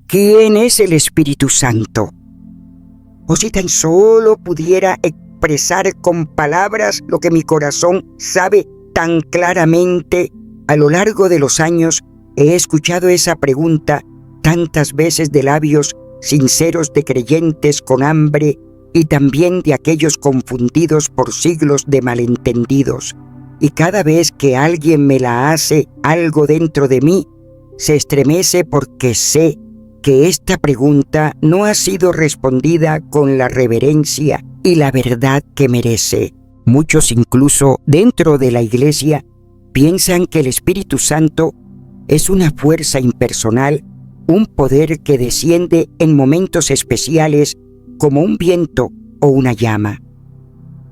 ¿Quién es el Espíritu Santo? O si tan solo pudiera expresar con palabras lo que mi corazón sabe tan claramente. A lo largo de los años he escuchado esa pregunta tantas veces de labios sinceros de creyentes con hambre y también de aquellos confundidos por siglos de malentendidos. Y cada vez que alguien me la hace, algo dentro de mí se estremece porque sé que esta pregunta no ha sido respondida con la reverencia y la verdad que merece. Muchos, incluso dentro de la iglesia, piensan que el Espíritu Santo es una fuerza impersonal, un poder que desciende en momentos especiales como un viento o una llama.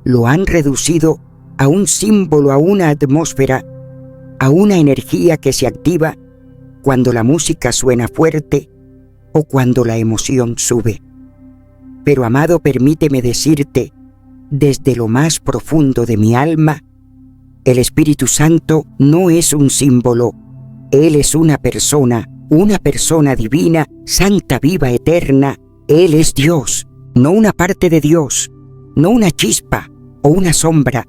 Lo han reducido a un símbolo, a una atmósfera, a una energía que se activa cuando la música suena fuerte o cuando la emoción sube. Pero, amado, permíteme decirte, desde lo más profundo de mi alma, el Espíritu Santo no es un símbolo. Él es una persona divina, santa, viva, eterna. Él es Dios, no una parte de Dios, no una chispa o una sombra.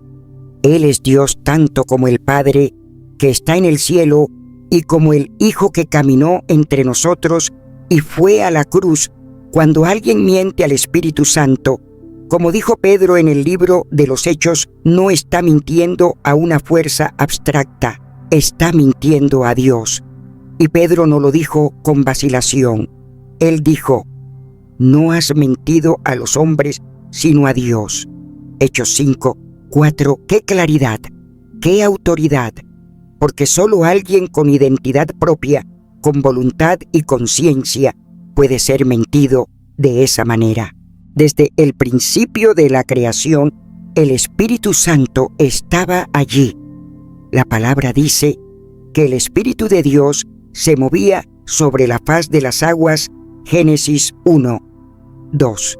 Él es Dios tanto como el Padre que está en el cielo y como el Hijo que caminó entre nosotros y fue a la cruz. Cuando alguien miente al Espíritu Santo, como dijo Pedro en el libro de los Hechos, no está mintiendo a una fuerza abstracta, está mintiendo a Dios. Y Pedro no lo dijo con vacilación. Él dijo: no has mentido a los hombres, sino a Dios. Hechos 5:4. ¡Qué claridad! ¡Qué autoridad! Porque solo alguien con identidad propia, con voluntad y conciencia, puede ser mentido de esa manera. Desde el principio de la creación, el Espíritu Santo estaba allí. La palabra dice que el Espíritu de Dios se movía sobre la faz de las aguas. Génesis 1:2.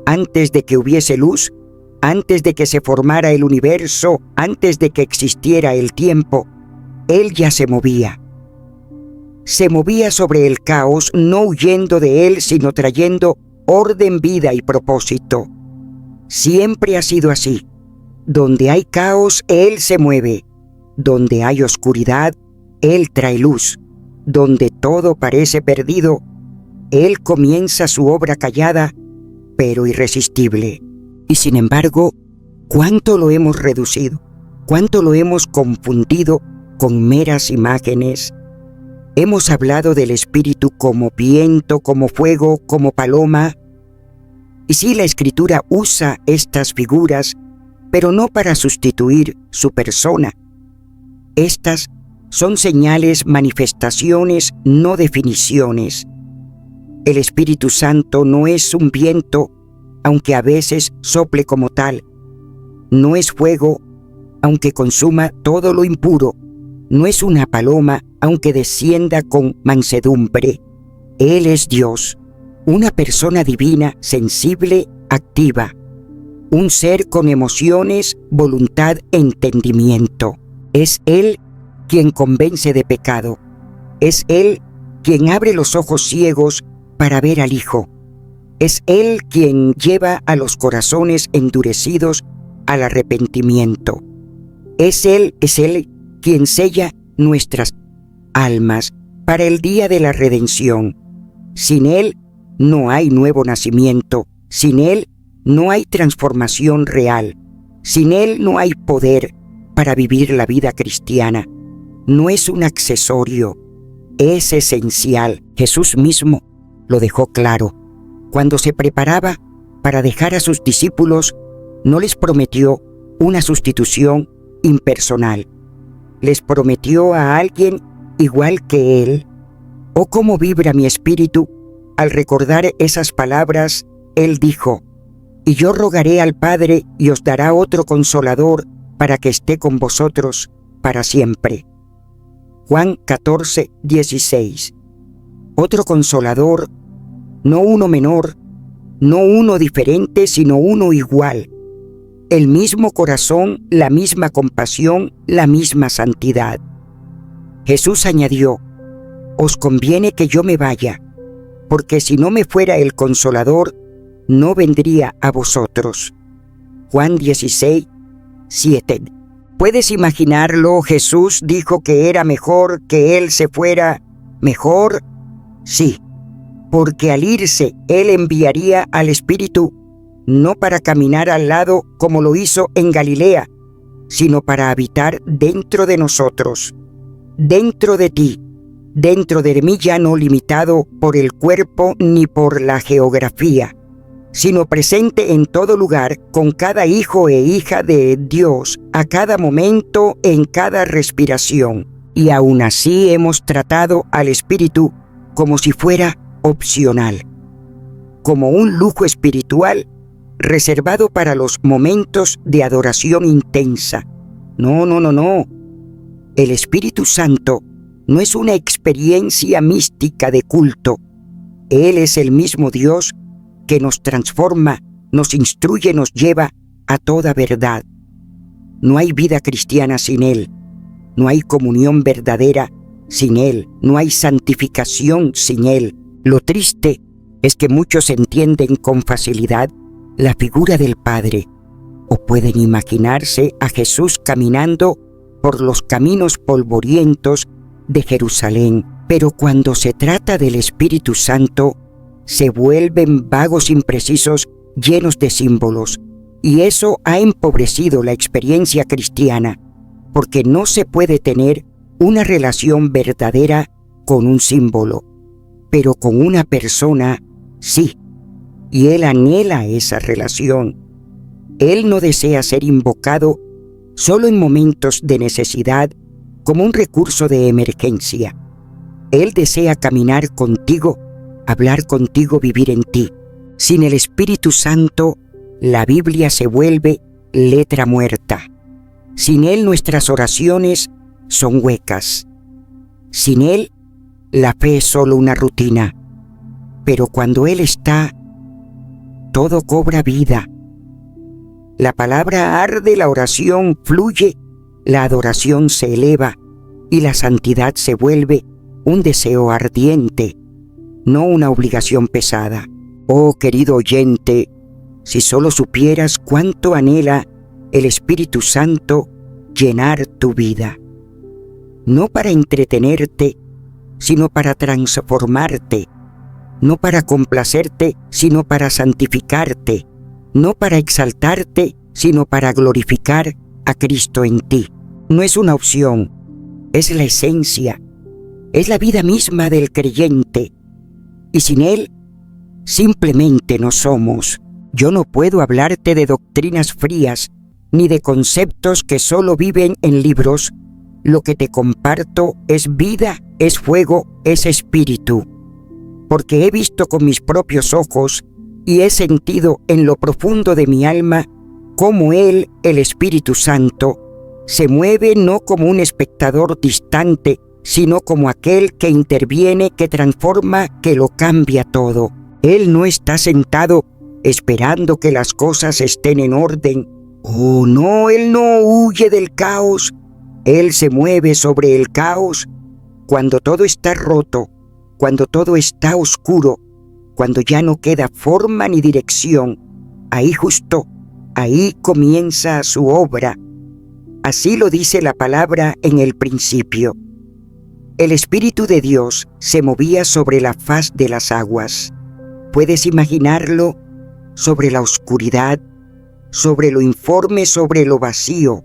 Antes de que hubiese luz, antes de que se formara el universo, antes de que existiera el tiempo, Él ya se movía. Se movía sobre el caos, no huyendo de él, sino trayendo orden, vida y propósito. Siempre ha sido así. Donde hay caos, Él se mueve. Donde hay oscuridad, Él trae luz. Donde todo parece perdido, Él comienza su obra callada, pero irresistible. Y sin embargo, ¿cuánto lo hemos reducido? ¿Cuánto lo hemos confundido con meras imágenes? Hemos hablado del Espíritu como viento, como fuego, como paloma. Y sí, la Escritura usa estas figuras, pero no para sustituir su persona. Estas son señales, manifestaciones, no definiciones. El Espíritu Santo no es un viento, aunque a veces sople como tal. No es fuego, aunque consuma todo lo impuro. No es una paloma, aunque descienda con mansedumbre. Él es Dios, una persona divina, sensible, activa. Un ser con emociones, voluntad, entendimiento. Es Él quien convence de pecado. Es Él quien abre los ojos ciegos para ver al Hijo. Es Él quien lleva a los corazones endurecidos al arrepentimiento. Es Él quien sella nuestras almas para el día de la redención. Sin Él no hay nuevo nacimiento. Sin Él no hay transformación real. Sin Él no hay poder para vivir la vida cristiana. No es un accesorio, es esencial. Jesús mismo lo dejó claro. Cuando se preparaba para dejar a sus discípulos, no les prometió una sustitución impersonal. Les prometió a alguien igual que Él. Oh, cómo vibra mi espíritu al recordar esas palabras. Él dijo: y yo rogaré al Padre y os dará otro Consolador para que esté con vosotros para siempre. Juan 14:16. Otro Consolador, no uno menor, no uno diferente, sino uno igual. El mismo corazón, la misma compasión, la misma santidad. Jesús añadió: os conviene que yo me vaya, porque si no me fuera el Consolador, no vendría a vosotros. Juan 16, 7. ¿Puedes imaginarlo? Jesús dijo que era mejor que Él se fuera. ¿Mejor? Sí, porque al irse Él enviaría al Espíritu, no para caminar al lado como lo hizo en Galilea, sino para habitar dentro de nosotros, dentro de ti, dentro de mí, ya no limitado por el cuerpo ni por la geografía, sino presente en todo lugar con cada hijo e hija de Dios, a cada momento, en cada respiración. Y aún así hemos tratado al Espíritu como si fuera opcional, como un lujo espiritual reservado para los momentos de adoración intensa. No. El Espíritu Santo no es una experiencia mística de culto. Él es el mismo Dios que nos transforma, nos instruye, nos lleva a toda verdad. No hay vida cristiana sin Él. No hay comunión verdadera sin Él. No hay santificación sin Él. Lo triste es que muchos entienden con facilidad la figura del Padre, o pueden imaginarse a Jesús caminando por los caminos polvorientos de Jerusalén, pero cuando se trata del Espíritu Santo, se vuelven vagos, imprecisos, llenos de símbolos, y eso ha empobrecido la experiencia cristiana, porque no se puede tener una relación verdadera con un símbolo, pero con una persona sí, y Él anhela esa relación. Él no desea ser invocado solo en momentos de necesidad como un recurso de emergencia. Él desea caminar contigo, hablar contigo, vivir en ti. Sin el Espíritu Santo, la Biblia se vuelve letra muerta. Sin Él nuestras oraciones son huecas. Sin Él, la fe es solo una rutina. Pero cuando Él está, todo cobra vida. La palabra arde, la oración fluye, la adoración se eleva y la santidad se vuelve un deseo ardiente, no una obligación pesada. Oh, querido oyente, si solo supieras cuánto anhela el Espíritu Santo llenar tu vida. No para entretenerte, sino para transformarte. No para complacerte, sino para santificarte. No para exaltarte, sino para glorificar a Cristo en ti. No es una opción, es la esencia, es la vida misma del creyente. Y sin Él, simplemente no somos. Yo no puedo hablarte de doctrinas frías, ni de conceptos que solo viven en libros. Lo que te comparto es vida, es fuego, es espíritu. Porque he visto con mis propios ojos y he sentido en lo profundo de mi alma cómo Él, el Espíritu Santo, se mueve no como un espectador distante, sino como aquel que interviene, que transforma, que lo cambia todo. Él no está sentado esperando que las cosas estén en orden. Oh, no, Él no huye del caos. Él se mueve sobre el caos cuando todo está roto, cuando todo está oscuro, cuando ya no queda forma ni dirección. Ahí justo, ahí comienza su obra. Así lo dice la palabra en el principio. El Espíritu de Dios se movía sobre la faz de las aguas. ¿Puedes imaginarlo? Sobre la oscuridad, sobre lo informe, sobre lo vacío.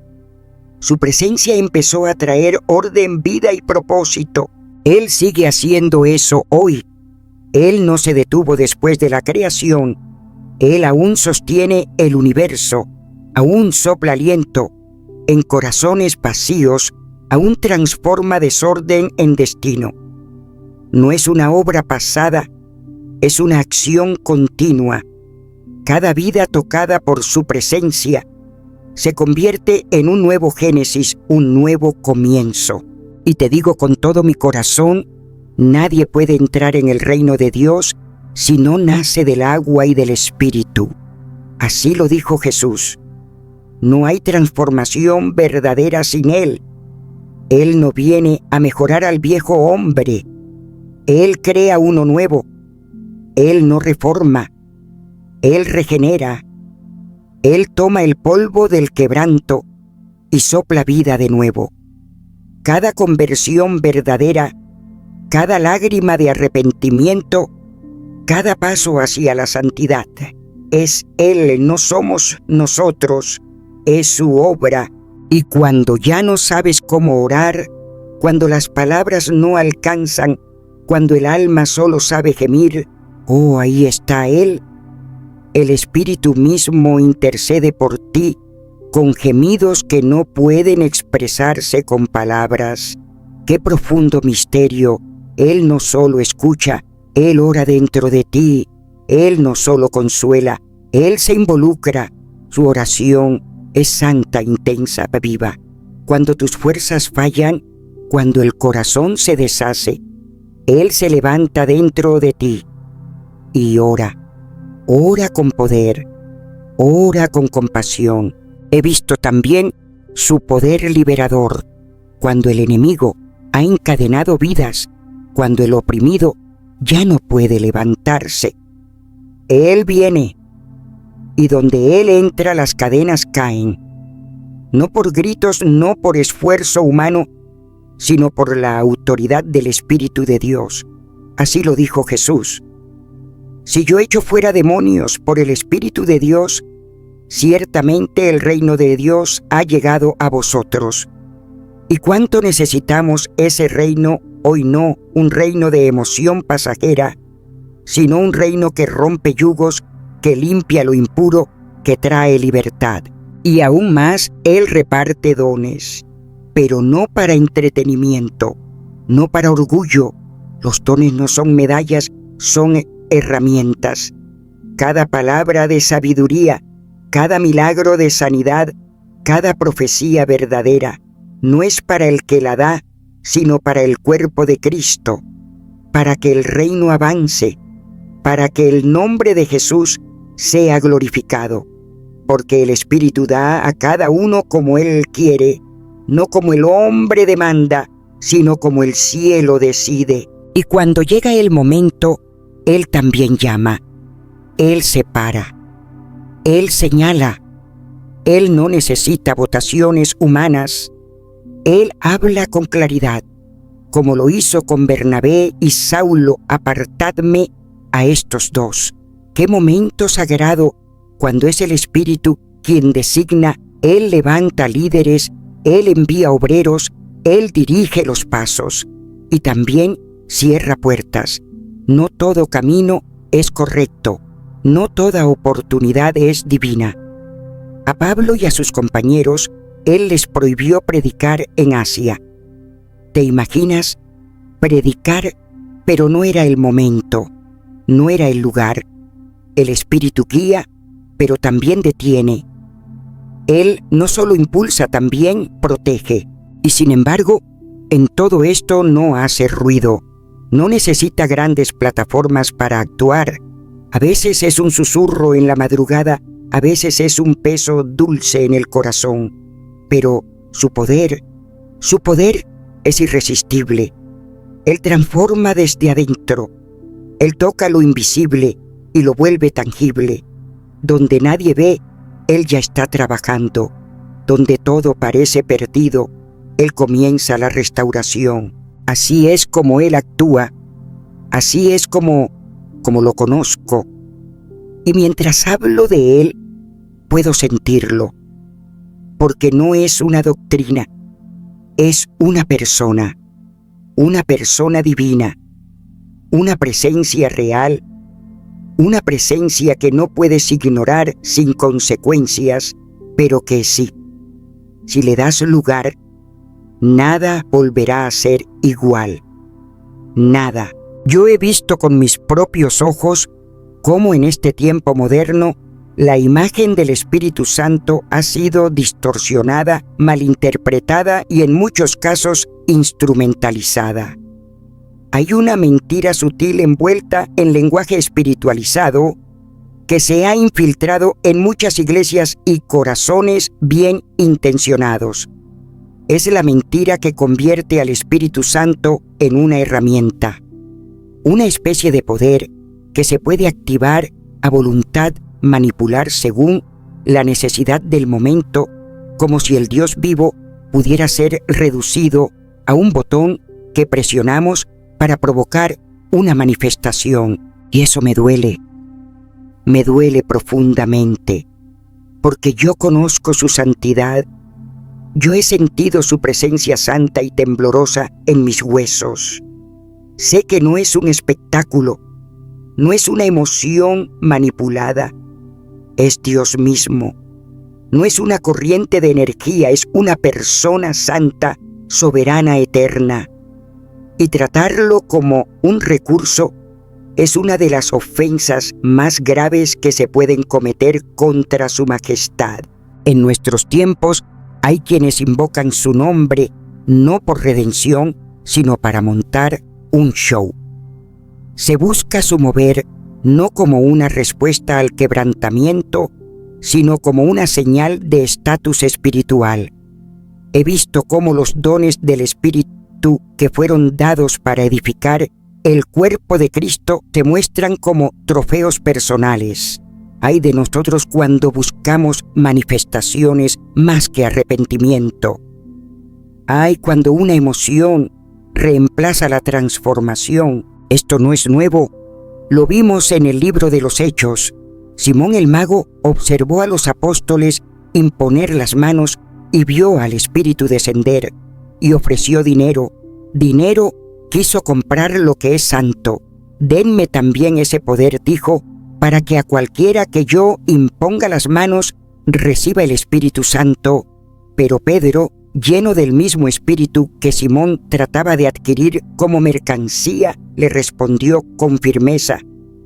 Su presencia empezó a traer orden, vida y propósito. Él sigue haciendo eso hoy. Él no se detuvo después de la creación. Él aún sostiene el universo, aún sopla aliento en corazones vacíos, aún transforma desorden en destino. No es una obra pasada, es una acción continua. Cada vida tocada por su presencia se convierte en un nuevo Génesis, un nuevo comienzo. Y te digo con todo mi corazón, nadie puede entrar en el reino de Dios si no nace del agua y del Espíritu. Así lo dijo Jesús. No hay transformación verdadera sin Él. Él no viene a mejorar al viejo hombre. Él crea uno nuevo, Él no reforma, Él regenera. Él toma el polvo del quebranto y sopla vida de nuevo. Cada conversión verdadera, cada lágrima de arrepentimiento, cada paso hacia la santidad, es Él, no somos nosotros, es su obra. Y cuando ya no sabes cómo orar, cuando las palabras no alcanzan, cuando el alma solo sabe gemir, oh, ahí está Él. El Espíritu mismo intercede por ti con gemidos que no pueden expresarse con palabras. ¡Qué profundo misterio! Él no solo escucha, Él ora dentro de ti. Él no solo consuela, Él se involucra. Su oración es santa, intensa, viva. Cuando tus fuerzas fallan, cuando el corazón se deshace, Él se levanta dentro de ti y ora. Ora con poder, ora con compasión. He visto también su poder liberador, cuando el enemigo ha encadenado vidas, cuando el oprimido ya no puede levantarse. Él viene, y donde Él entra las cadenas caen, no por gritos, no por esfuerzo humano, sino por la autoridad del Espíritu de Dios. Así lo dijo Jesús. Si yo echo fuera demonios por el Espíritu de Dios, ciertamente el reino de Dios ha llegado a vosotros. ¿Y cuánto necesitamos ese reino hoy? No un reino de emoción pasajera, sino un reino que rompe yugos, que limpia lo impuro, que trae libertad. Y aún más, Él reparte dones, pero no para entretenimiento, no para orgullo. Los dones no son medallas, son herramientas. Cada palabra de sabiduría, cada milagro de sanidad, cada profecía verdadera, no es para el que la da, sino para el cuerpo de Cristo, para que el reino avance, para que el nombre de Jesús sea glorificado, porque el Espíritu da a cada uno como Él quiere, no como el hombre demanda, sino como el cielo decide. Y cuando llega el momento, Él también llama, Él separa, Él señala. Él no necesita votaciones humanas. Él habla con claridad, como lo hizo con Bernabé y Saulo: apartadme a estos dos. Qué momento sagrado cuando es el Espíritu quien designa. Él levanta líderes, Él envía obreros, Él dirige los pasos y también cierra puertas. No todo camino es correcto, no toda oportunidad es divina. A Pablo y a sus compañeros, Él les prohibió predicar en Asia. ¿Te imaginas? Predicar, pero no era el momento, no era el lugar. El Espíritu guía, pero también detiene. Él no solo impulsa, también protege. Y sin embargo, en todo esto no hace ruido. No necesita grandes plataformas para actuar. A veces es un susurro en la madrugada, a veces es un peso dulce en el corazón. Pero su poder es irresistible. Él transforma desde adentro. Él toca lo invisible y lo vuelve tangible. Donde nadie ve, Él ya está trabajando. Donde todo parece perdido, Él comienza la restauración. Así es como Él actúa. Así es como lo conozco. Y mientras hablo de Él, puedo sentirlo. Porque no es una doctrina, es una persona divina, una presencia real, una presencia que no puedes ignorar sin consecuencias, pero que sí, si le das lugar, nada volverá a ser igual. Nada. Yo he visto con mis propios ojos cómo en este tiempo moderno la imagen del Espíritu Santo ha sido distorsionada, malinterpretada y en muchos casos instrumentalizada. Hay una mentira sutil envuelta en lenguaje espiritualizado que se ha infiltrado en muchas iglesias y corazones bien intencionados. Es la mentira que convierte al Espíritu Santo en una herramienta, una especie de poder que se puede activar a voluntad, manipular según la necesidad del momento, como si el Dios vivo pudiera ser reducido a un botón que presionamos para provocar una manifestación. Y eso me duele profundamente, porque yo conozco su santidad, yo he sentido su presencia santa y temblorosa en mis huesos. Sé que no es un espectáculo, no es una emoción manipulada, es Dios mismo. No es una corriente de energía, es una persona santa, soberana, eterna. Y tratarlo como un recurso es una de las ofensas más graves que se pueden cometer contra su majestad. En nuestros tiempos hay quienes invocan su nombre no por redención, sino para montar un show. Se busca su mover no como una respuesta al quebrantamiento, sino como una señal de estatus espiritual. He visto cómo los dones del Espíritu que fueron dados para edificar el cuerpo de Cristo se muestran como trofeos personales. Ay de nosotros cuando buscamos manifestaciones más que arrepentimiento. Ay cuando una emoción reemplaza la transformación. Esto no es nuevo. Lo vimos en el libro de los Hechos. Simón el mago observó a los apóstoles imponer las manos y vio al Espíritu descender y ofreció dinero. Dinero quiso comprar lo que es santo. Denme también ese poder, dijo, para que a cualquiera que yo imponga las manos reciba el Espíritu Santo. Pero Pedro, lleno del mismo espíritu que Simón trataba de adquirir como mercancía, le respondió con firmeza: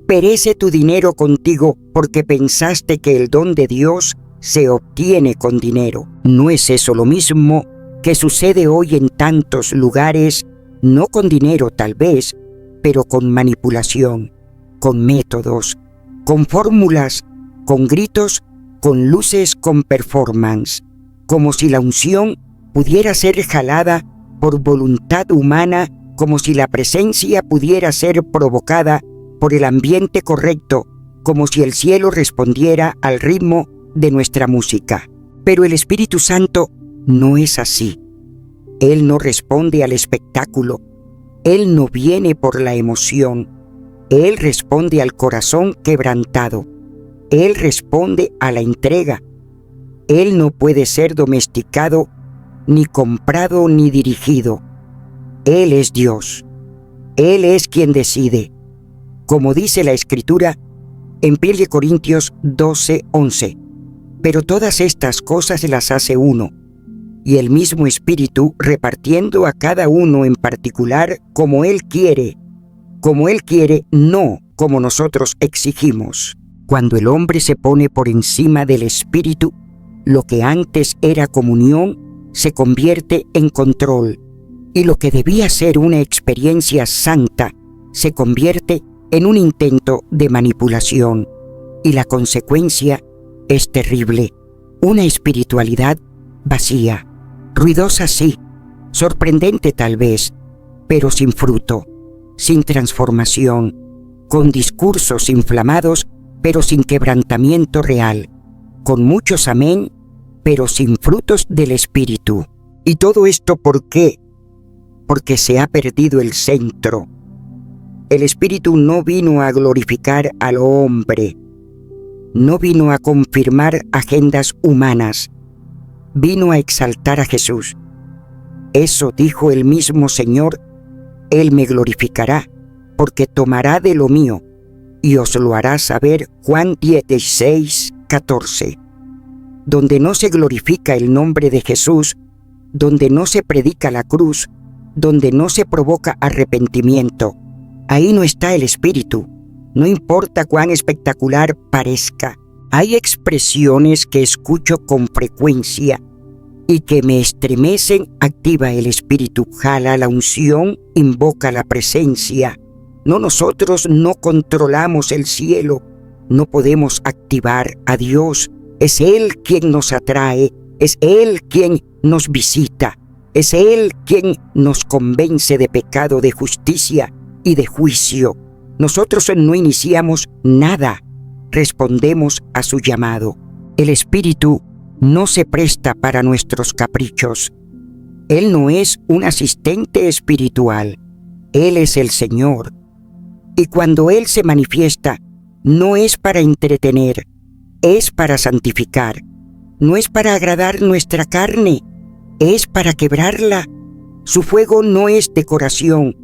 «Perece tu dinero contigo, porque pensaste que el don de Dios se obtiene con dinero». ¿No es eso lo mismo que sucede hoy en tantos lugares? No con dinero tal vez, pero con manipulación, con métodos, con fórmulas, con gritos, con luces, con performance, como si la unción pudiera ser jalada por voluntad humana, como si la presencia pudiera ser provocada por el ambiente correcto, como si el cielo respondiera al ritmo de nuestra música. Pero el Espíritu Santo no es así. Él no responde al espectáculo. Él no viene por la emoción. Él responde al corazón quebrantado. Él responde a la entrega. Él no puede ser domesticado, ni comprado, ni dirigido. Él es Dios. Él es quien decide. Como dice la Escritura en 1 Corintios 12:11. Pero todas estas cosas las hace uno, y el mismo Espíritu repartiendo a cada uno en particular como Él quiere, no como nosotros exigimos. Cuando el hombre se pone por encima del Espíritu, lo que antes era comunión se convierte en control, y lo que debía ser una experiencia santa se convierte en un intento de manipulación, y la consecuencia es terrible: una espiritualidad vacía, ruidosa sí, sorprendente tal vez, pero sin fruto, sin transformación, con discursos inflamados, pero sin quebrantamiento real, con muchos amén, pero sin frutos del Espíritu. ¿Y todo esto por qué? Porque se ha perdido el centro. El Espíritu no vino a glorificar al hombre, no vino a confirmar agendas humanas, vino a exaltar a Jesús. Eso dijo el mismo Señor: Él me glorificará, porque tomará de lo mío y os lo hará saber. Juan 16:14. Donde no se glorifica el nombre de Jesús, donde no se predica la cruz, donde no se provoca arrepentimiento, ahí no está el Espíritu. No importa cuán espectacular parezca. Hay expresiones que escucho con frecuencia y que me estremecen. Activa el Espíritu, jala la unción, invoca la presencia. No, nosotros no controlamos el cielo, no podemos activar a Dios. Es Él quien nos atrae, es Él quien nos visita, es Él quien nos convence de pecado, de justicia y de juicio. Nosotros no iniciamos nada, respondemos a su llamado. El Espíritu no se presta para nuestros caprichos. Él no es un asistente espiritual. Él es el Señor. Y cuando Él se manifiesta, no es para entretener, es para santificar. No es para agradar nuestra carne, es para quebrarla. Su fuego no es decoración,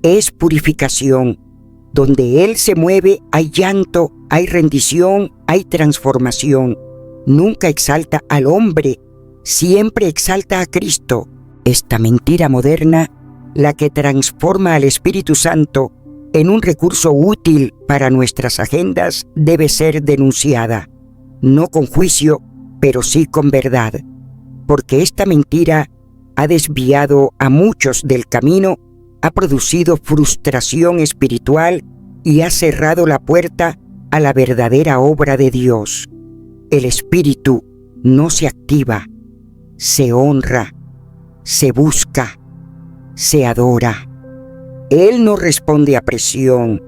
es purificación. Donde Él se mueve hay llanto, hay rendición, hay transformación. Nunca exalta al hombre, siempre exalta a Cristo. Esta mentira moderna, la que transforma al Espíritu Santo en un recurso útil para nuestras agendas, debe ser denunciada, no con juicio, pero sí con verdad, porque esta mentira ha desviado a muchos del camino, ha producido frustración espiritual y ha cerrado la puerta a la verdadera obra de Dios. El Espíritu no se activa, se honra, se busca, se adora. Él no responde a presión,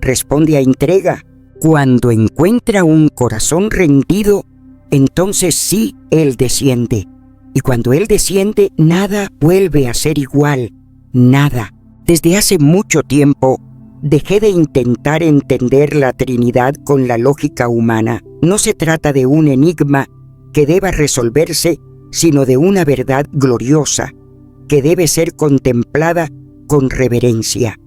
responde a entrega. Cuando encuentra un corazón rendido, entonces sí Él desciende. Y cuando Él desciende, nada vuelve a ser igual, nada. Desde hace mucho tiempo, dejé de intentar entender la Trinidad con la lógica humana. No se trata de un enigma que deba resolverse, sino de una verdad gloriosa, que debe ser contemplada con reverencia.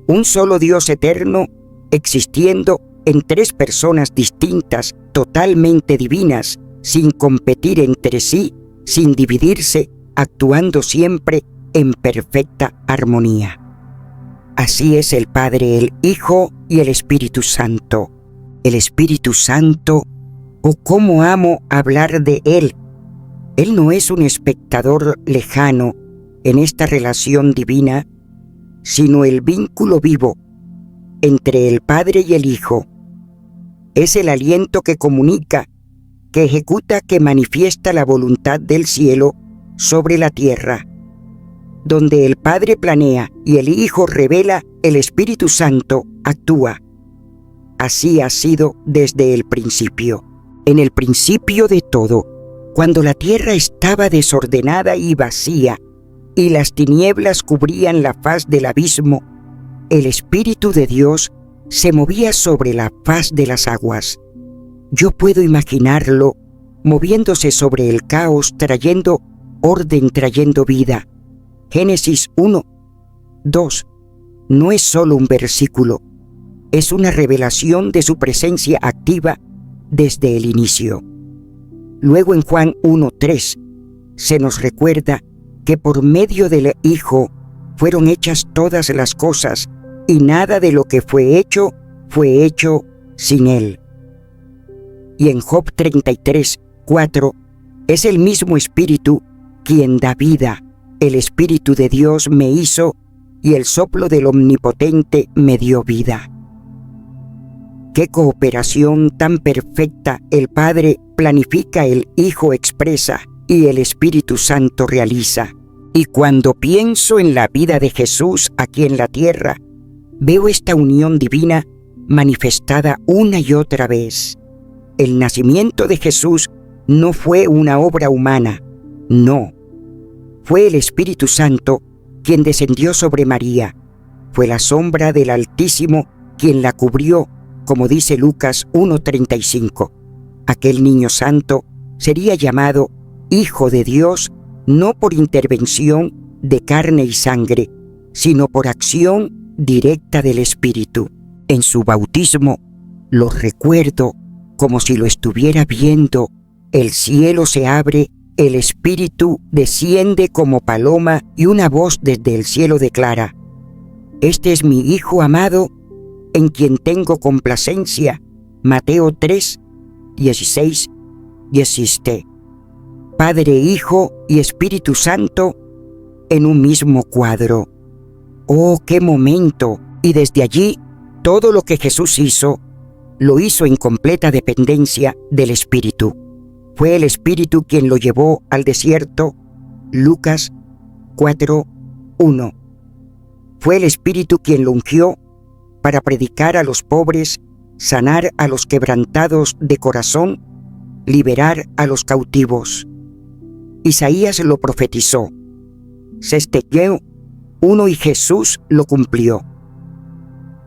Un solo Dios eterno, existiendo en tres personas distintas, totalmente divinas, sin competir entre sí, sin dividirse, actuando siempre en perfecta armonía. Así es el Padre, el Hijo y el Espíritu Santo. El Espíritu Santo, oh, cómo amo hablar de Él. Él no es un espectador lejano en esta relación divina, sino el vínculo vivo entre el Padre y el Hijo. Es el aliento que comunica, que ejecuta, que manifiesta la voluntad del cielo sobre la tierra. Donde el Padre planea y el Hijo revela, el Espíritu Santo actúa. Así ha sido desde el principio. En el principio de todo, cuando la tierra estaba desordenada y vacía, y las tinieblas cubrían la faz del abismo, el Espíritu de Dios se movía sobre la faz de las aguas. Yo puedo imaginarlo moviéndose sobre el caos, trayendo orden, trayendo vida. Génesis 1, 2. No es solo un versículo, es una revelación de su presencia activa desde el inicio. Luego en Juan 1, 3, se nos recuerda que por medio del Hijo fueron hechas todas las cosas, y nada de lo que fue hecho sin Él. Y en Job 33, 4, es el mismo Espíritu quien da vida. El Espíritu de Dios me hizo, y el soplo del Omnipotente me dio vida. ¡Qué cooperación tan perfecta! El Padre planifica, el Hijo expresa, y el Espíritu Santo realiza. Y cuando pienso en la vida de Jesús aquí en la tierra, veo esta unión divina manifestada una y otra vez. El nacimiento de Jesús no fue una obra humana, no. Fue el Espíritu Santo quien descendió sobre María. Fue la sombra del Altísimo quien la cubrió, como dice Lucas 1:35. Aquel niño santo sería llamado Hijo de Dios, no por intervención de carne y sangre, sino por acción directa del Espíritu. En su bautismo lo recuerdo como si lo estuviera viendo. El cielo se abre, el Espíritu desciende como paloma y una voz desde el cielo declara: Este es mi Hijo amado, en quien tengo complacencia. Mateo 3, 16, 17. Padre, Hijo y Espíritu Santo en un mismo cuadro. ¡Oh, qué momento! Y desde allí, todo lo que Jesús hizo, lo hizo en completa dependencia del Espíritu. Fue el Espíritu quien lo llevó al desierto. Lucas 4:1. Fue el Espíritu quien lo ungió. para predicar a los pobres, sanar a los quebrantados de corazón, liberar a los cautivos. Isaías lo profetizó. Sextiel 1 y Jesús lo cumplió.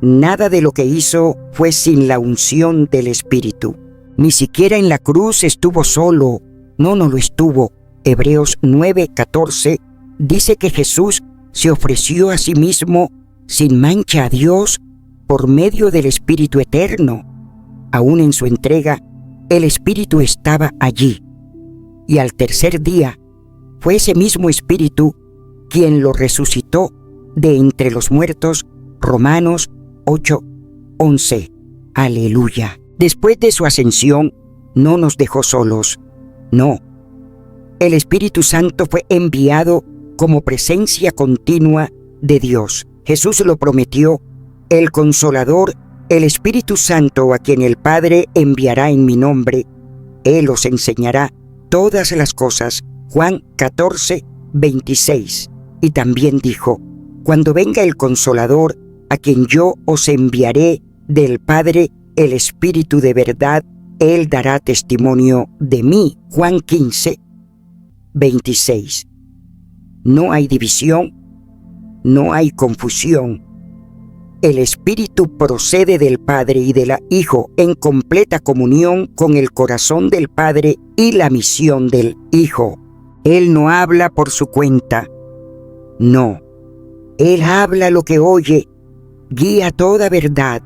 Nada de lo que hizo fue sin la unción del Espíritu. Ni siquiera en la cruz estuvo solo. No lo estuvo. Hebreos 9:14 dice que Jesús se ofreció a sí mismo sin mancha a Dios por medio del Espíritu Eterno. Aún en su entrega, el Espíritu estaba allí. Y al tercer día, fue ese mismo Espíritu quien lo resucitó de entre los muertos. Romanos 8:11. Aleluya. Después de su ascensión, no nos dejó solos. No. El Espíritu Santo fue enviado como presencia continua de Dios. Jesús lo prometió: el Consolador, el Espíritu Santo, a quien el Padre enviará en mi nombre. Él os enseñará todas las cosas. Juan 14:26. Y también dijo: cuando venga el Consolador, a quien yo os enviaré del Padre, el Espíritu de verdad, Él dará testimonio de mí. Juan 15:26. No hay división, no hay confusión. El Espíritu procede del Padre y del Hijo en completa comunión con el corazón del Padre y la misión del Hijo. Él no habla por su cuenta. No. Él habla lo que oye, guía toda verdad,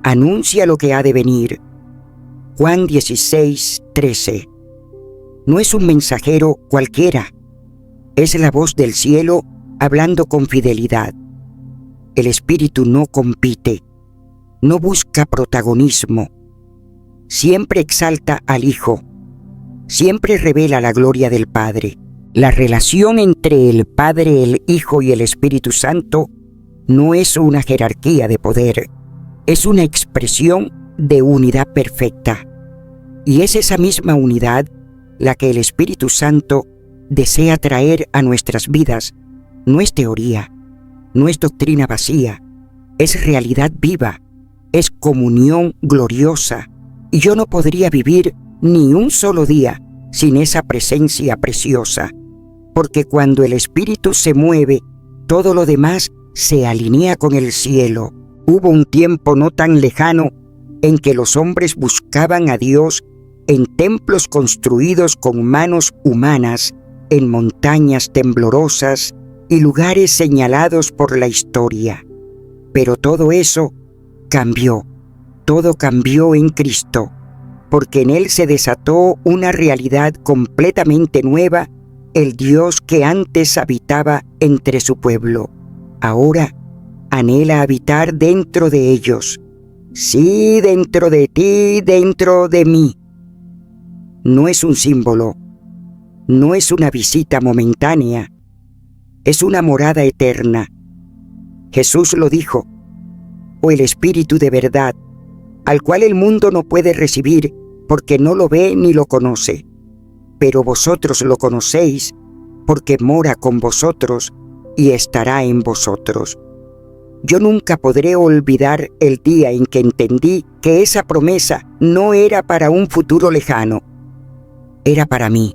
anuncia lo que ha de venir. Juan 16:13. No es un mensajero cualquiera. Es la voz del cielo hablando con fidelidad. El Espíritu no compite, no busca protagonismo. Siempre exalta al Hijo, siempre revela la gloria del Padre. La relación entre el Padre, el Hijo y el Espíritu Santo no es una jerarquía de poder, es una expresión de unidad perfecta. Y es esa misma unidad la que el Espíritu Santo desea traer a nuestras vidas. No es teoría, no es doctrina vacía, es realidad viva, es comunión gloriosa. Y yo no podría vivir ni un solo día sin esa presencia preciosa, porque cuando el Espíritu se mueve, todo lo demás se alinea con el cielo. Hubo un tiempo no tan lejano en que los hombres buscaban a Dios en templos construidos con manos humanas, en montañas temblorosas y lugares señalados por la historia. Pero todo eso cambió. Todo cambió en Cristo, porque en Él se desató una realidad completamente nueva, el Dios que antes habitaba entre su pueblo. Ahora anhela habitar dentro de ellos. Sí, dentro de ti, dentro de mí. No es un símbolo, no es una visita momentánea, es una morada eterna. Jesús lo dijo: o el Espíritu de verdad, al cual el mundo no puede recibir porque no lo ve ni lo conoce. Pero vosotros lo conocéis porque mora con vosotros y estará en vosotros. Yo nunca podré olvidar el día en que entendí que esa promesa no era para un futuro lejano, era para mí,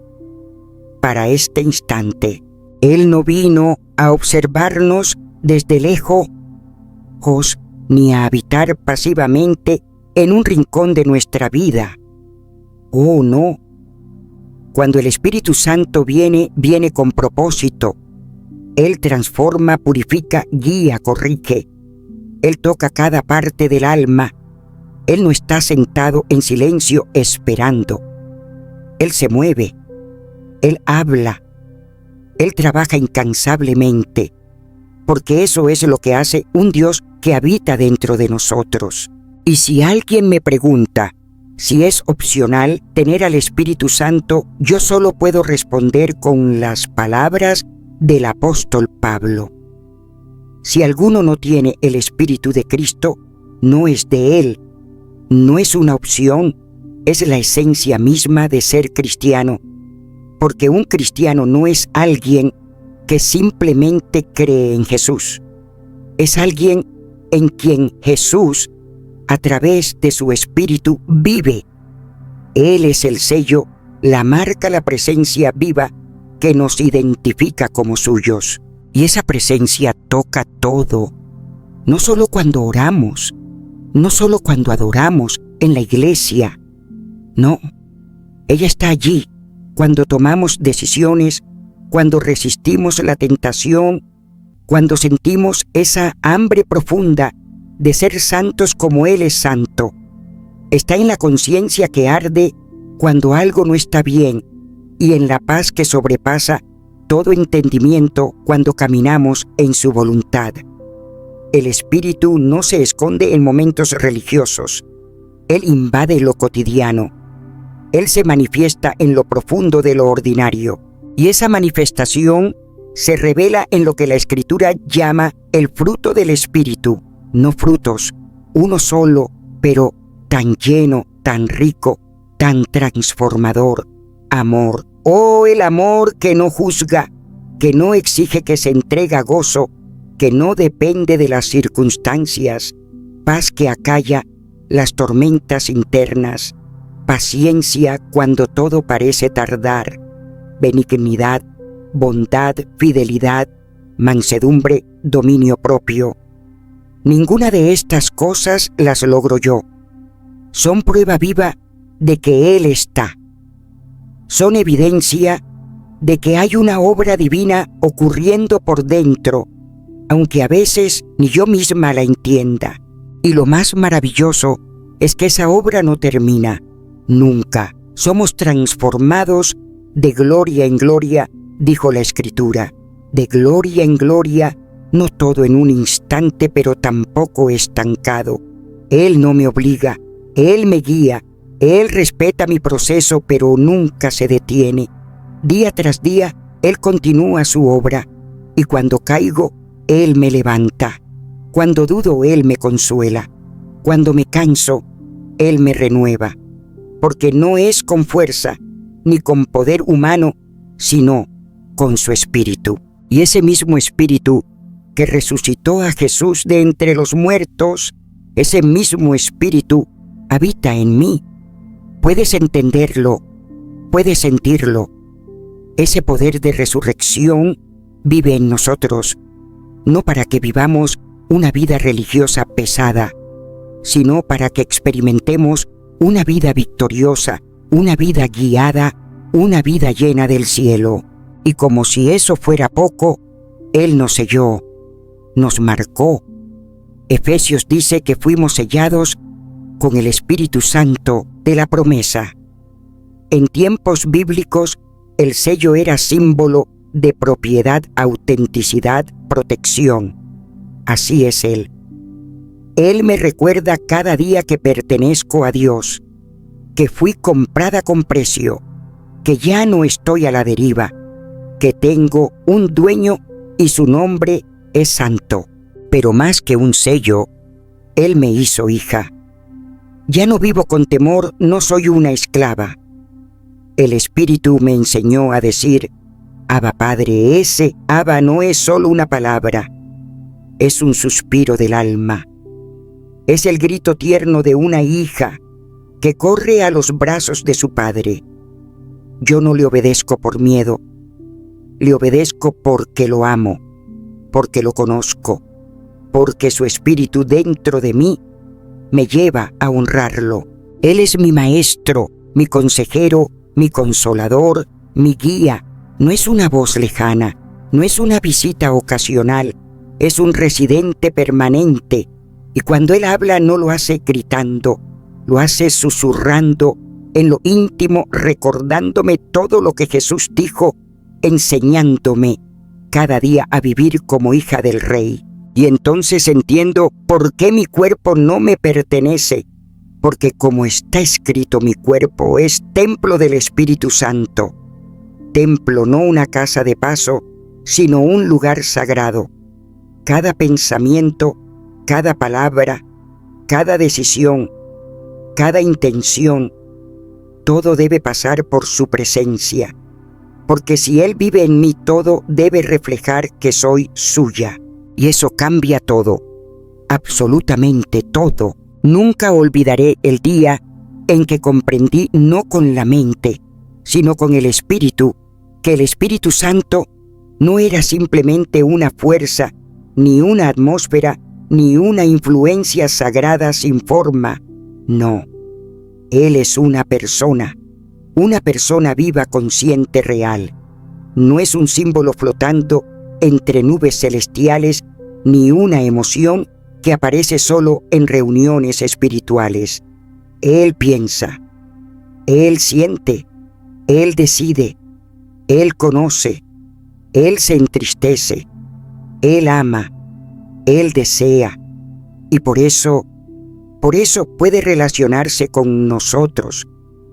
para este instante. Él no vino a observarnos desde lejos ni a habitar pasivamente en un rincón de nuestra vida. Oh, no. Cuando el Espíritu Santo viene con propósito. Él transforma, purifica, guía, corrige. Él toca cada parte del alma. Él no está sentado en silencio esperando. Él se mueve. Él habla. Él trabaja incansablemente, porque eso es lo que hace un Dios que habita dentro de nosotros. Y si alguien me pregunta si es opcional tener al Espíritu Santo, yo solo puedo responder con las palabras del apóstol Pablo. Si alguno no tiene el Espíritu de Cristo, no es de Él, no es una opción, es la esencia misma de ser cristiano, porque un cristiano no es alguien que simplemente cree en Jesús, es alguien en quien Jesús, a través de su Espíritu, vive. Él es el sello, la marca, la presencia viva que nos identifica como suyos. Y esa presencia toca todo, no solo cuando oramos, no solo cuando adoramos en la iglesia. No, ella está allí cuando tomamos decisiones, cuando resistimos la tentación, cuando sentimos esa hambre profunda de ser santos como Él es santo. Está en la conciencia que arde cuando algo no está bien y en la paz que sobrepasa todo entendimiento cuando caminamos en su voluntad. El Espíritu no se esconde en momentos religiosos. Él invade lo cotidiano. Él se manifiesta en lo profundo de lo ordinario. Y esa manifestación se revela en lo que la Escritura llama el fruto del Espíritu. No frutos, uno solo, pero tan lleno, tan rico, tan transformador. Amor. Oh, el amor que no juzga, que no exige, que se entrega gozo, que no depende de las circunstancias. Paz que acalla las tormentas internas. Paciencia cuando todo parece tardar. Benignidad, bondad, fidelidad, mansedumbre, dominio propio. Ninguna de estas cosas las logro yo. Son prueba viva de que Él está. Son evidencia de que hay una obra divina ocurriendo por dentro, aunque a veces ni yo misma la entienda. Y lo más maravilloso es que esa obra no termina, nunca. Somos transformados de gloria en gloria, dijo la Escritura. De gloria en gloria, no todo en un instante, pero tampoco estancado. Él no me obliga, Él me guía, Él respeta mi proceso, pero nunca se detiene. Día tras día, Él continúa su obra, y cuando caigo, Él me levanta. Cuando dudo, Él me consuela. Cuando me canso, Él me renueva. Porque no es con fuerza, ni con poder humano, sino con su Espíritu. Y ese mismo Espíritu que resucitó a Jesús de entre los muertos, ese mismo Espíritu habita en mí. Puedes entenderlo, puedes sentirlo. Ese poder de resurrección vive en nosotros, no para que vivamos una vida religiosa pesada, sino para que experimentemos una vida victoriosa, una vida guiada, una vida llena del cielo. Y como si eso fuera poco, Él nos selló, nos marcó. Efesios dice que fuimos sellados con el Espíritu Santo de la promesa. En tiempos bíblicos, el sello era símbolo de propiedad, autenticidad, protección. Así es Él. Él me recuerda cada día que pertenezco a Dios, que fui comprada con precio, que ya no estoy a la deriva, que tengo un dueño y su nombre es santo. Pero más que un sello, Él me hizo hija. Ya no vivo con temor, no soy una esclava. El Espíritu me enseñó a decir, Abba Padre. Ese Abba no es solo una palabra, es un suspiro del alma. Es el grito tierno de una hija que corre a los brazos de su padre. Yo no le obedezco por miedo, le obedezco porque lo amo, porque lo conozco, porque su Espíritu dentro de mí me lleva a honrarlo. Él es mi maestro, mi consejero, mi consolador, mi guía. No es una voz lejana, no es una visita ocasional, es un residente permanente. Y cuando Él habla no lo hace gritando, lo hace susurrando en lo íntimo, recordándome todo lo que Jesús dijo, enseñándome cada día a vivir como hija del Rey. Y entonces entiendo por qué mi cuerpo no me pertenece, porque como está escrito, mi cuerpo es templo del Espíritu Santo. Templo, no una casa de paso, sino un lugar sagrado. Cada pensamiento, cada palabra, cada decisión, cada intención, todo debe pasar por su presencia, porque si Él vive en mí, todo debe reflejar que soy suya. Y eso cambia todo. absolutamente todo. Nunca olvidaré el día en que comprendí no con la mente, sino con el Espíritu, que el Espíritu Santo no era simplemente una fuerza, ni una atmósfera, ni una influencia sagrada sin forma. No, Él es una persona viva, consciente, real. No es un símbolo flotando entre nubes celestiales, ni una emoción que aparece solo en reuniones espirituales. Él piensa, Él siente, Él decide, Él conoce, Él se entristece, Él ama, Él desea, y por eso puede relacionarse con nosotros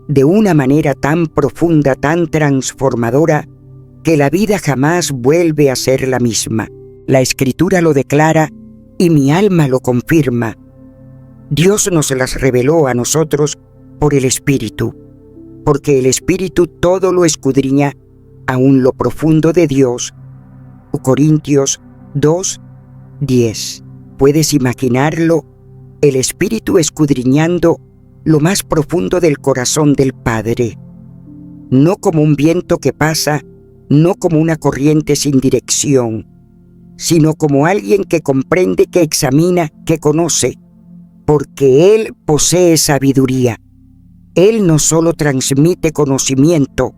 de una manera tan profunda, tan transformadora, que la vida jamás vuelve a ser la misma. La Escritura lo declara y mi alma lo confirma. Dios nos las reveló a nosotros por el Espíritu, porque el Espíritu todo lo escudriña, aún lo profundo de Dios. Corintios 2:10. ¿Puedes imaginarlo? El Espíritu escudriñando lo más profundo del corazón del Padre, no como un viento que pasa, no como una corriente sin dirección, sino como alguien que comprende, que examina, que conoce, porque Él posee sabiduría. Él no solo transmite conocimiento,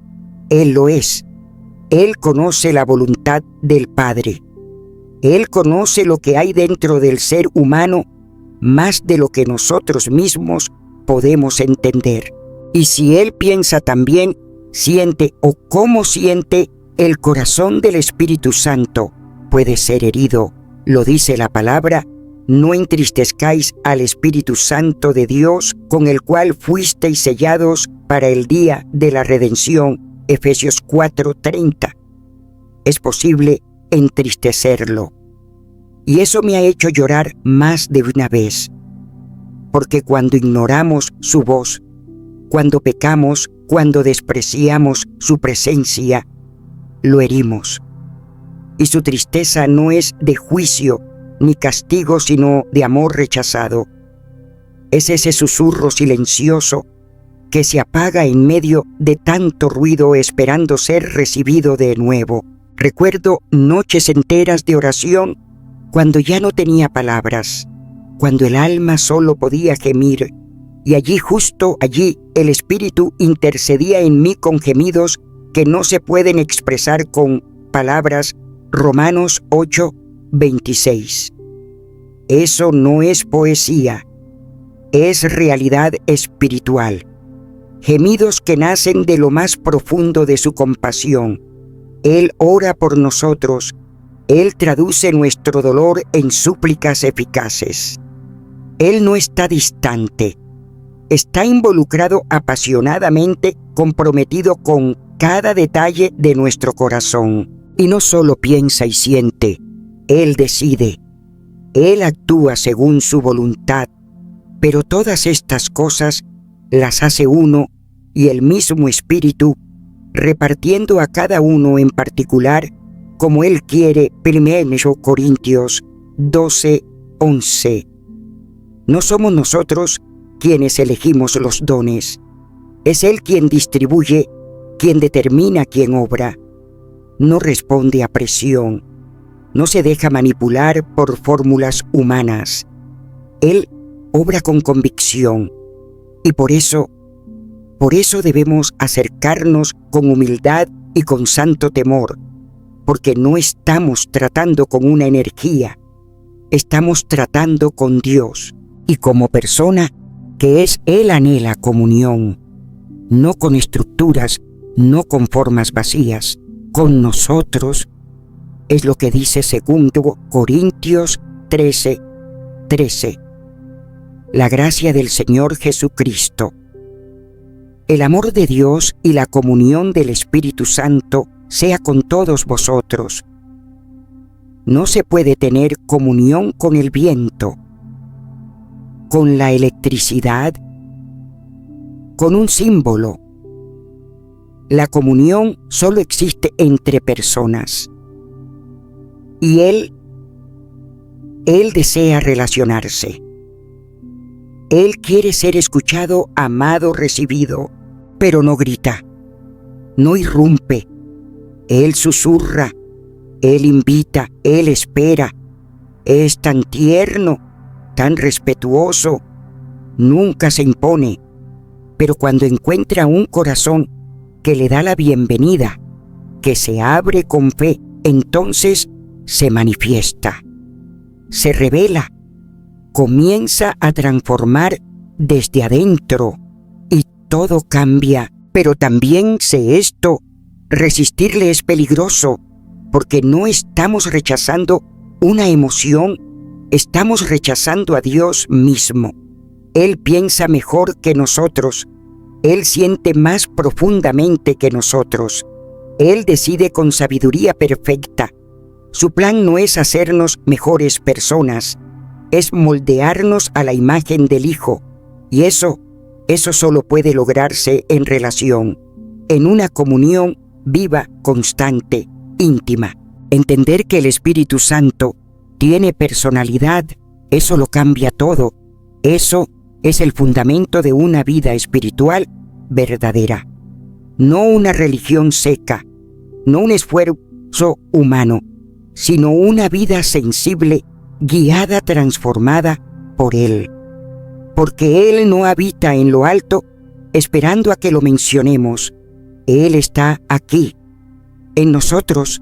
Él lo es. Él conoce la voluntad del Padre. Él conoce lo que hay dentro del ser humano más de lo que nosotros mismos podemos entender. Y si Él piensa también, siente o cómo siente, el corazón del Espíritu Santo puede ser herido. Lo dice la palabra: no entristezcáis al Espíritu Santo de Dios, con el cual fuisteis sellados para el día de la redención. Efesios 4:30. Es posible entristecerlo. Y eso me ha hecho llorar más de una vez. Porque cuando ignoramos su voz, cuando pecamos, cuando despreciamos su presencia, lo herimos. Y su tristeza no es de juicio ni castigo, sino de amor rechazado. Es ese susurro silencioso que se apaga en medio de tanto ruido, esperando ser recibido de nuevo. Recuerdo noches enteras de oración cuando ya no tenía palabras, cuando el alma solo podía gemir, y allí, justo allí, el Espíritu intercedía en mí con gemidos que no se pueden expresar con palabras. Romanos 8:26. Eso no es poesía, es realidad espiritual. Gemidos que nacen de lo más profundo de su compasión. Él ora por nosotros. Él traduce nuestro dolor en súplicas eficaces. Él no está distante. Está involucrado apasionadamente, comprometido con cada detalle de nuestro corazón. Y no solo piensa y siente, Él decide. Él actúa según su voluntad. Pero todas estas cosas las hace uno y el mismo Espíritu, repartiendo a cada uno en particular como Él quiere. 1 Corintios 12:11. No somos nosotros quienes elegimos los dones. Es Él quien distribuye, quien determina, quien obra. No responde a presión, no se deja manipular por fórmulas humanas. Él obra con convicción, y por eso debemos acercarnos con humildad y con santo temor, porque no estamos tratando con una energía, estamos tratando con Dios, y como persona que es Él anhela comunión, no con estructuras, no con formas vacías, con nosotros. Es lo que dice 2 Corintios 13:13. La gracia del Señor Jesucristo, el amor de Dios y la comunión del Espíritu Santo sea con todos vosotros. No se puede tener comunión con el viento, con la electricidad, con un símbolo. La comunión solo existe entre personas. Y Él Él desea relacionarse. Él quiere ser escuchado, amado, recibido, pero no grita, no irrumpe. Él susurra, Él invita, Él espera. Es tan tierno, tan respetuoso, nunca se impone, pero cuando encuentra un corazón que le da la bienvenida, que se abre con fe, entonces se manifiesta, se revela, comienza a transformar desde adentro y todo cambia. Pero también sé esto, resistirle es peligroso, porque no estamos rechazando una emoción, estamos rechazando a Dios mismo. Él piensa mejor que nosotros, Él siente más profundamente que nosotros, Él decide con sabiduría perfecta. Su plan no es hacernos mejores personas, es moldearnos a la imagen del Hijo, y eso solo puede lograrse en relación, en una comunión viva, constante, íntima. Entender que el Espíritu Santo tiene personalidad, eso lo cambia todo. Eso es el fundamento de una vida espiritual verdadera. No una religión seca, no un esfuerzo humano, sino una vida sensible, guiada, transformada por Él. Porque Él no habita en lo alto esperando a que lo mencionemos. Él está aquí, en nosotros,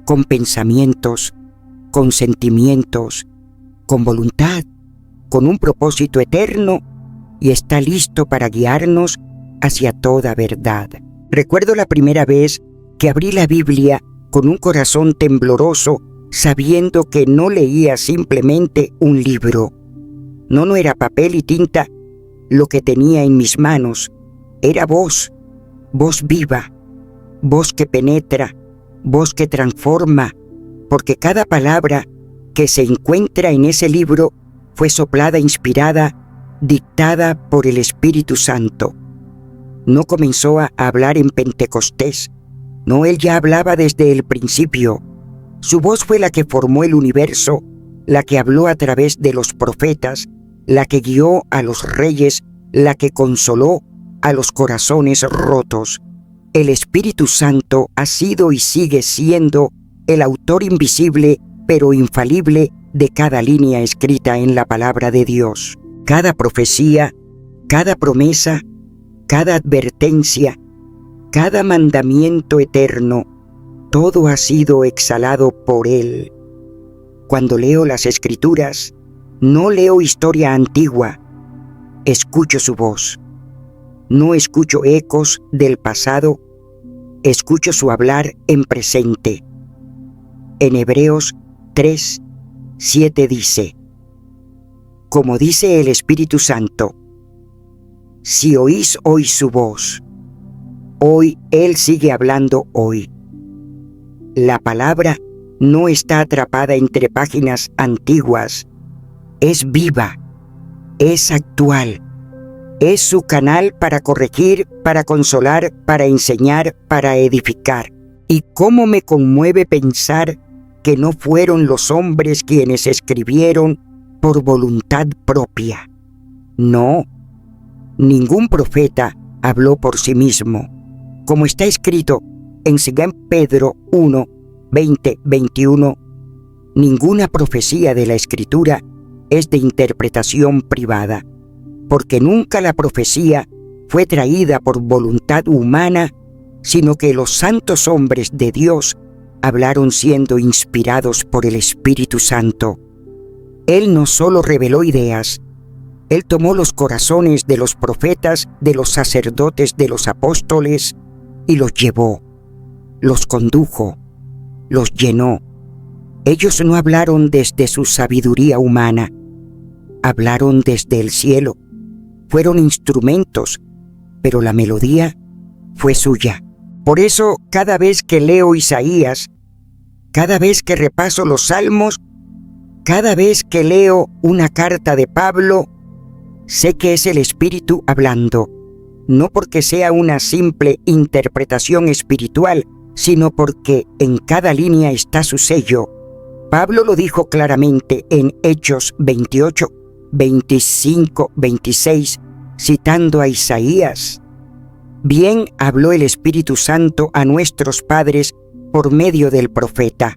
con pensamientos, con sentimientos, con voluntad, con un propósito eterno, y está listo para guiarnos hacia toda verdad. Recuerdo la primera vez que abrí la Biblia con un corazón tembloroso, sabiendo que no leía simplemente un libro. No era papel y tinta lo que tenía en mis manos, era voz viva, voz que penetra, voz que transforma, porque cada palabra que se encuentra en ese libro fue soplada, inspirada, dictada por el Espíritu Santo. No comenzó a hablar en Pentecostés, no, Él ya hablaba desde el principio. Su voz fue la que formó el universo, la que habló a través de los profetas, la que guió a los reyes, la que consoló a los corazones rotos. El Espíritu Santo ha sido y sigue siendo el autor invisible pero infalible de cada línea escrita en la palabra de Dios. Cada profecía, cada promesa, cada advertencia, cada mandamiento eterno, todo ha sido exhalado por Él. Cuando leo las Escrituras, no leo historia antigua, escucho su voz. No escucho ecos del pasado, escucho su hablar en presente. En Hebreos 3:7 dice: como dice el Espíritu Santo, si oís hoy su voz, hoy Él sigue hablando hoy. La palabra no está atrapada entre páginas antiguas, es viva, es actual, es su canal para corregir, para consolar, para enseñar, para edificar. Y cómo me conmueve pensar que no fueron los hombres quienes escribieron por voluntad propia. No, ningún profeta habló por sí mismo. Como está escrito en 2 Pedro 1:20-21, ninguna profecía de la Escritura es de interpretación privada, porque nunca la profecía fue traída por voluntad humana, sino que los santos hombres de Dios hablaron siendo inspirados por el Espíritu Santo. Él no solo reveló ideas, Él tomó los corazones de los profetas, de los sacerdotes, de los apóstoles, y los llevó, los condujo, los llenó. Ellos no hablaron desde su sabiduría humana, hablaron desde el cielo. Fueron instrumentos, pero la melodía fue suya. Por eso, cada vez que leo Isaías, cada vez que repaso los Salmos, cada vez que leo una carta de Pablo, sé que es el Espíritu hablando, no porque sea una simple interpretación espiritual, sino porque en cada línea está su sello, Pablo lo dijo claramente en Hechos 28, 25, 26, citando a Isaías. Bien habló el Espíritu Santo a nuestros padres por medio del profeta.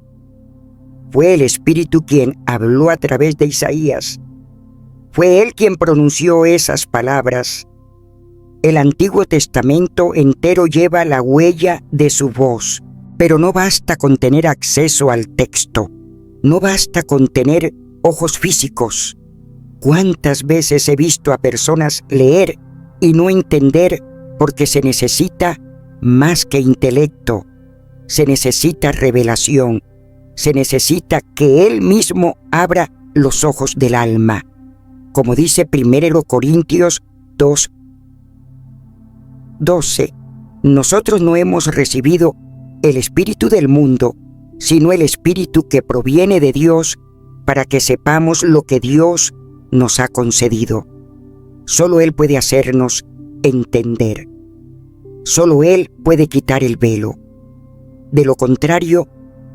Fue el Espíritu quien habló a través de Isaías. Fue él quien pronunció esas palabras. El Antiguo Testamento entero lleva la huella de su voz, pero no basta con tener acceso al texto. No basta con tener ojos físicos. ¿Cuántas veces he visto a personas leer y no entender porque se necesita más que intelecto? Se necesita revelación. Se necesita que Él mismo abra los ojos del alma. Como dice 1 Corintios 2:12, nosotros no hemos recibido el espíritu del mundo, sino el espíritu que proviene de Dios, para que sepamos lo que Dios nos ha concedido. Solo Él puede hacernos entender. Solo Él puede quitar el velo. De lo contrario,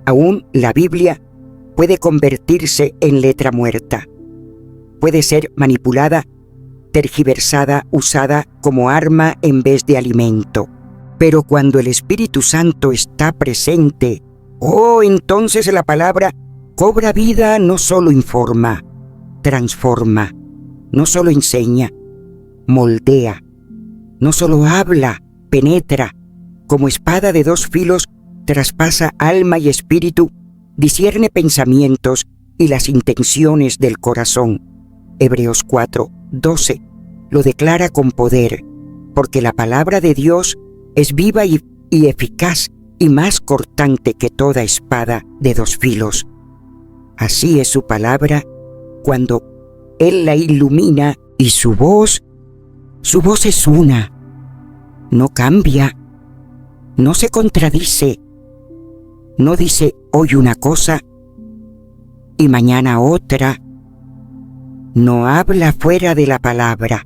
aún la Biblia puede convertirse en letra muerta. Puede ser manipulada, tergiversada, usada como arma en vez de alimento. Pero cuando el Espíritu Santo está presente, entonces la palabra cobra vida, no solo informa, transforma, no solo enseña, moldea, no solo habla, penetra, como espada de dos filos, traspasa alma y espíritu, discierne pensamientos y las intenciones del corazón. Hebreos 4:12 lo declara con poder, porque la palabra de Dios es viva y eficaz y más cortante que toda espada de dos filos. Así es su palabra cuando Él la ilumina, y su voz es una. No cambia, no se contradice, no dice hoy una cosa y mañana otra. No habla fuera de la palabra,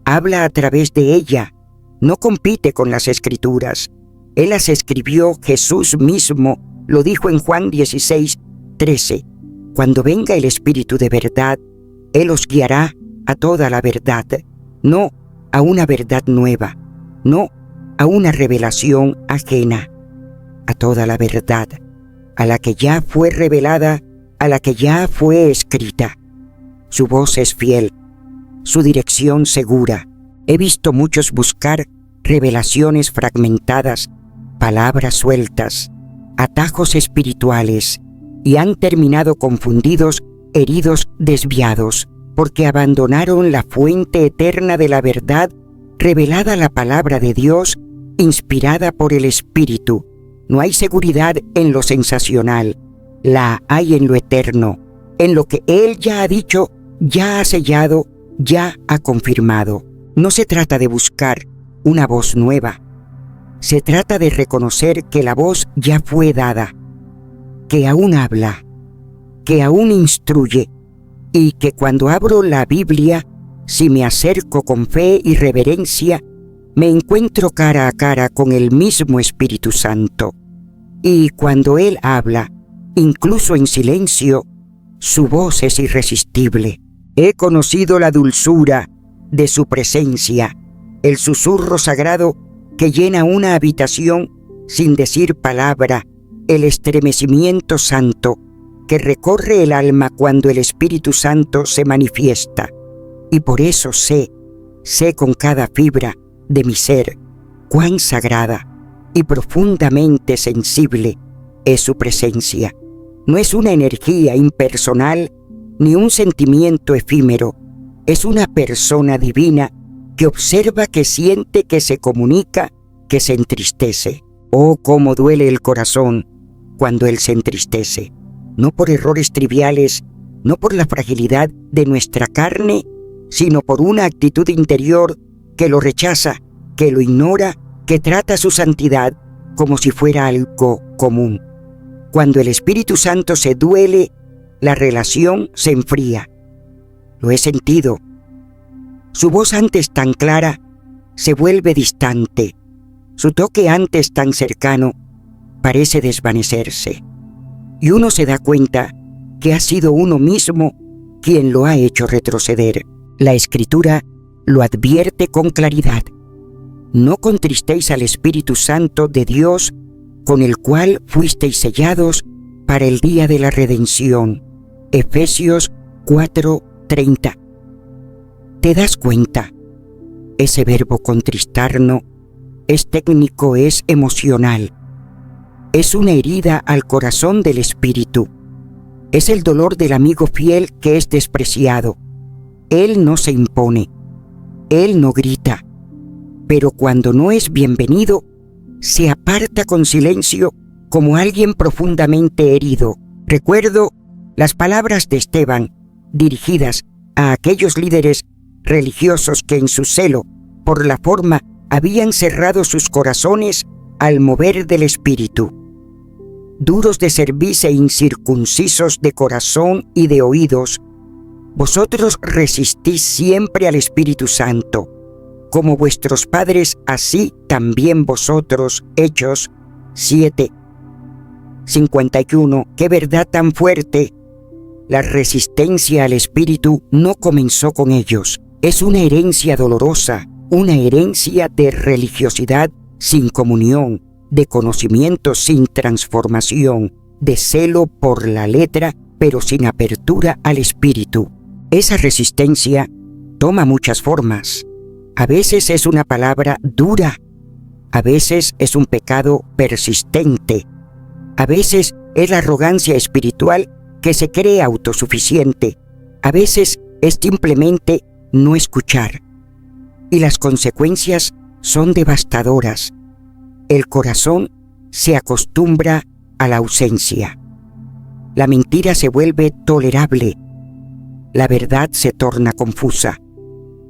habla a través de ella, no compite con las Escrituras. Él las escribió, Jesús mismo lo dijo en Juan 16:13. Cuando venga el Espíritu de verdad, Él os guiará a toda la verdad, no a una verdad nueva, no a una revelación ajena, a toda la verdad, a la que ya fue revelada, a la que ya fue escrita. Su voz es fiel, su dirección segura. He visto muchos buscar revelaciones fragmentadas, palabras sueltas, atajos espirituales, y han terminado confundidos, heridos, desviados, porque abandonaron la fuente eterna de la verdad, revelada la palabra de Dios, inspirada por el Espíritu. No hay seguridad en lo sensacional, la hay en lo eterno, en lo que Él ya ha dicho, ya ha sellado, ya ha confirmado. No se trata de buscar una voz nueva. Se trata de reconocer que la voz ya fue dada, que aún habla, que aún instruye, y que cuando abro la Biblia, si me acerco con fe y reverencia, me encuentro cara a cara con el mismo Espíritu Santo. Y cuando Él habla, incluso en silencio, su voz es irresistible. He conocido la dulzura de su presencia, el susurro sagrado que llena una habitación sin decir palabra, el estremecimiento santo que recorre el alma cuando el Espíritu Santo se manifiesta. Y por eso sé con cada fibra de mi ser cuán sagrada y profundamente sensible es su presencia. No es una energía impersonal ni un sentimiento efímero, es una persona divina que observa, que siente, que se comunica, que se entristece. Oh, cómo duele el corazón cuando Él se entristece, no por errores triviales, no por la fragilidad de nuestra carne, sino por una actitud interior que lo rechaza, que lo ignora, que trata su santidad como si fuera algo común. Cuando el Espíritu Santo se duele, la relación se enfría. Lo he sentido. Su voz antes tan clara se vuelve distante. Su toque antes tan cercano parece desvanecerse. Y uno se da cuenta que ha sido uno mismo quien lo ha hecho retroceder. La Escritura lo advierte con claridad. No contristéis al Espíritu Santo de Dios, con el cual fuisteis sellados para el día de la redención. Efesios 4:30. ¿Te das cuenta? Ese verbo contristarnos es técnico, es emocional. Es una herida al corazón del espíritu. Es el dolor del amigo fiel que es despreciado. Él no se impone. Él no grita. Pero cuando no es bienvenido, se aparta con silencio como alguien profundamente herido. Recuerdo las palabras de Esteban dirigidas a aquellos líderes religiosos que en su celo por la forma habían cerrado sus corazones al mover del espíritu. Duros de cerviz e incircuncisos de corazón y de oídos, vosotros resistís siempre al Espíritu Santo, como vuestros padres, así también vosotros. Hechos 7:51. ¡Qué verdad tan fuerte! La resistencia al Espíritu no comenzó con ellos. Es una herencia dolorosa, una herencia de religiosidad sin comunión, de conocimiento sin transformación, de celo por la letra, pero sin apertura al Espíritu. Esa resistencia toma muchas formas. A veces es una palabra dura, a veces es un pecado persistente, a veces es la arrogancia espiritual que se cree autosuficiente, a veces es simplemente no escuchar. Y las consecuencias son devastadoras. El corazón se acostumbra a la ausencia. La mentira se vuelve tolerable. La verdad se torna confusa.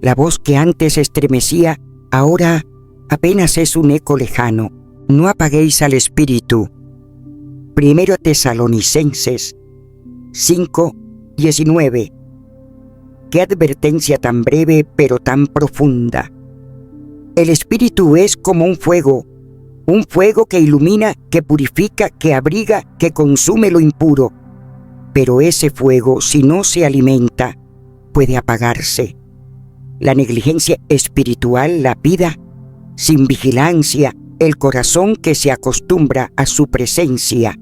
La voz que antes estremecía, ahora apenas es un eco lejano. No apaguéis al Espíritu. 1 Tesalonicenses 5:19. Qué advertencia tan breve pero tan profunda. El Espíritu es como un fuego que ilumina, que purifica, que abriga, que consume lo impuro. Pero ese fuego, si no se alimenta, puede apagarse. La negligencia espiritual lapida, sin vigilancia, el corazón que se acostumbra a su presencia,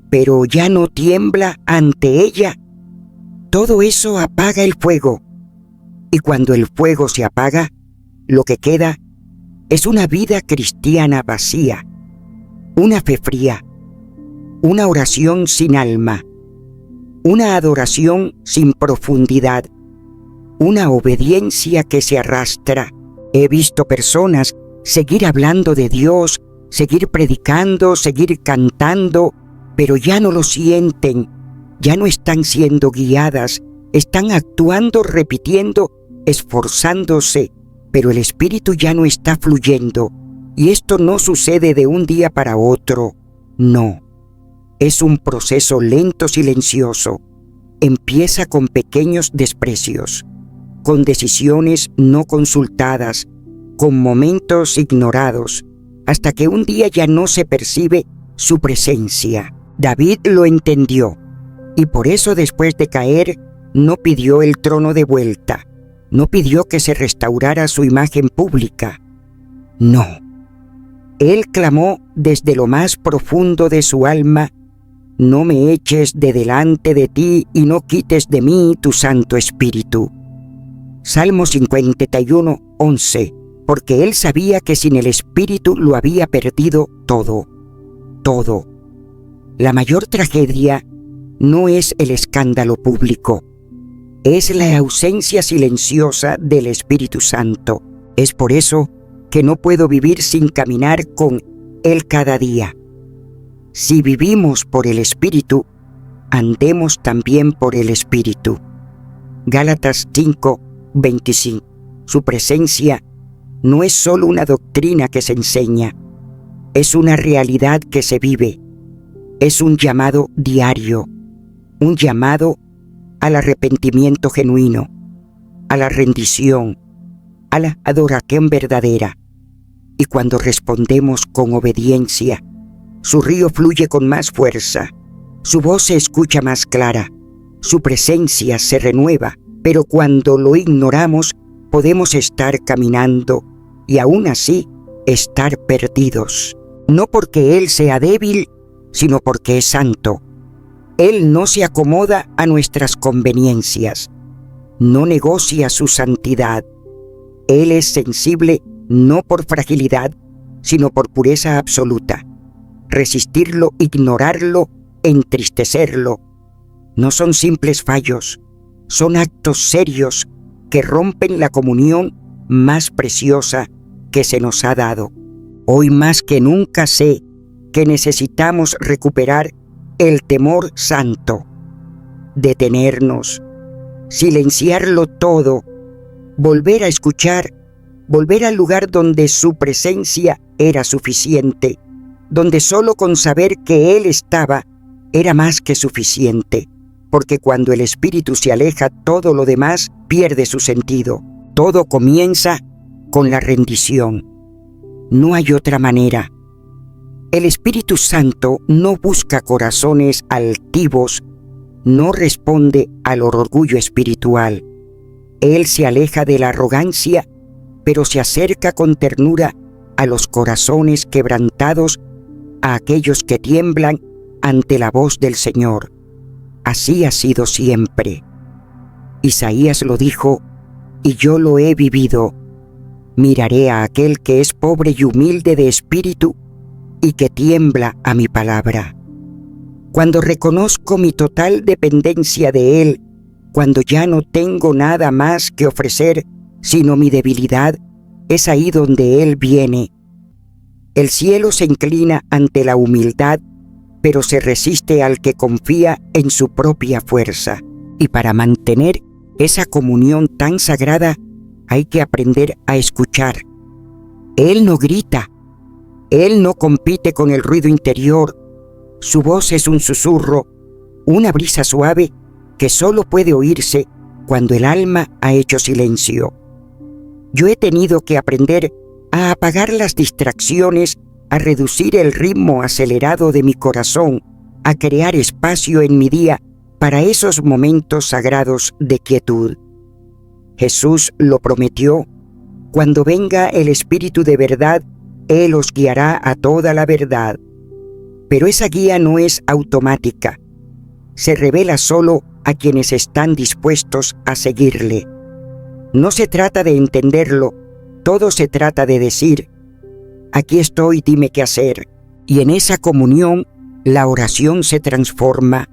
pero ya no tiembla ante ella. Todo eso apaga el fuego. Y cuando el fuego se apaga, lo que queda es una vida cristiana vacía, una fe fría, una oración sin alma, una adoración sin profundidad, una obediencia que se arrastra. He visto personas seguir hablando de Dios, seguir predicando, seguir cantando, pero ya no lo sienten, ya no están siendo guiadas, están actuando, repitiendo, esforzándose, pero el Espíritu ya no está fluyendo. Y esto no sucede de un día para otro, no. Es un proceso lento, silencioso. Empieza con pequeños desprecios, con decisiones no consultadas, con momentos ignorados, hasta que un día ya no se percibe su presencia. David lo entendió, y por eso después de caer, no pidió el trono de vuelta, no pidió que se restaurara su imagen pública. No. Él clamó desde lo más profundo de su alma: no me eches de delante de ti y no quites de mí tu Santo Espíritu. Salmo 51:11. Porque él sabía que sin el Espíritu lo había perdido todo, todo. La mayor tragedia no es el escándalo público, es la ausencia silenciosa del Espíritu Santo. Es por eso que no puedo vivir sin caminar con Él cada día. Si vivimos por el Espíritu, andemos también por el Espíritu. Gálatas 5:25. Su presencia no es solo una doctrina que se enseña, es una realidad que se vive. Es un llamado diario, un llamado al arrepentimiento genuino, a la rendición, a la adoración verdadera. Y cuando respondemos con obediencia, su río fluye con más fuerza, su voz se escucha más clara, Su presencia se renueva, pero cuando lo ignoramos, podemos estar caminando y aún así estar perdidos. No porque Él sea débil, sino porque es santo. Él no se acomoda a nuestras conveniencias, no negocia su santidad. Él es sensible no por fragilidad, sino por pureza absoluta. Resistirlo, ignorarlo, entristecerlo, no son simples fallos, son actos serios que rompen la comunión más preciosa que se nos ha dado. Hoy más que nunca sé que necesitamos recuperar el temor santo, detenernos, silenciarlo todo, volver a escuchar, volver al lugar donde su presencia era suficiente, donde solo con saber que Él estaba era más que suficiente, porque cuando el espíritu se aleja, todo lo demás pierde su sentido. Todo comienza con la rendición. No hay otra manera. El Espíritu Santo no busca corazones altivos, no responde al orgullo espiritual. Él se aleja de la arrogancia, pero se acerca con ternura a los corazones quebrantados, a aquellos que tiemblan ante la voz del Señor. Así ha sido siempre. Isaías lo dijo, y yo lo he vivido. Miraré a aquel que es pobre y humilde de espíritu y que tiembla a mi palabra. Cuando reconozco mi total dependencia de Él, cuando ya no tengo nada más que ofrecer sino mi debilidad, es ahí donde Él viene. El cielo se inclina ante la humildad, pero se resiste al que confía en su propia fuerza. Y para mantener esa comunión tan sagrada, hay que aprender a escuchar. Él no grita, Él no compite con el ruido interior. Su voz es un susurro, una brisa suave que solo puede oírse cuando el alma ha hecho silencio. Yo he tenido que aprender a apagar las distracciones, a reducir el ritmo acelerado de mi corazón, a crear espacio en mi día para esos momentos sagrados de quietud. Jesús lo prometió: cuando venga el Espíritu de verdad, Él os guiará a toda la verdad. Pero esa guía no es automática. Se revela solo a quienes están dispuestos a seguirle. No se trata de entenderlo, todo se trata de decir: aquí estoy, dime qué hacer. Y en esa comunión, la oración se transforma.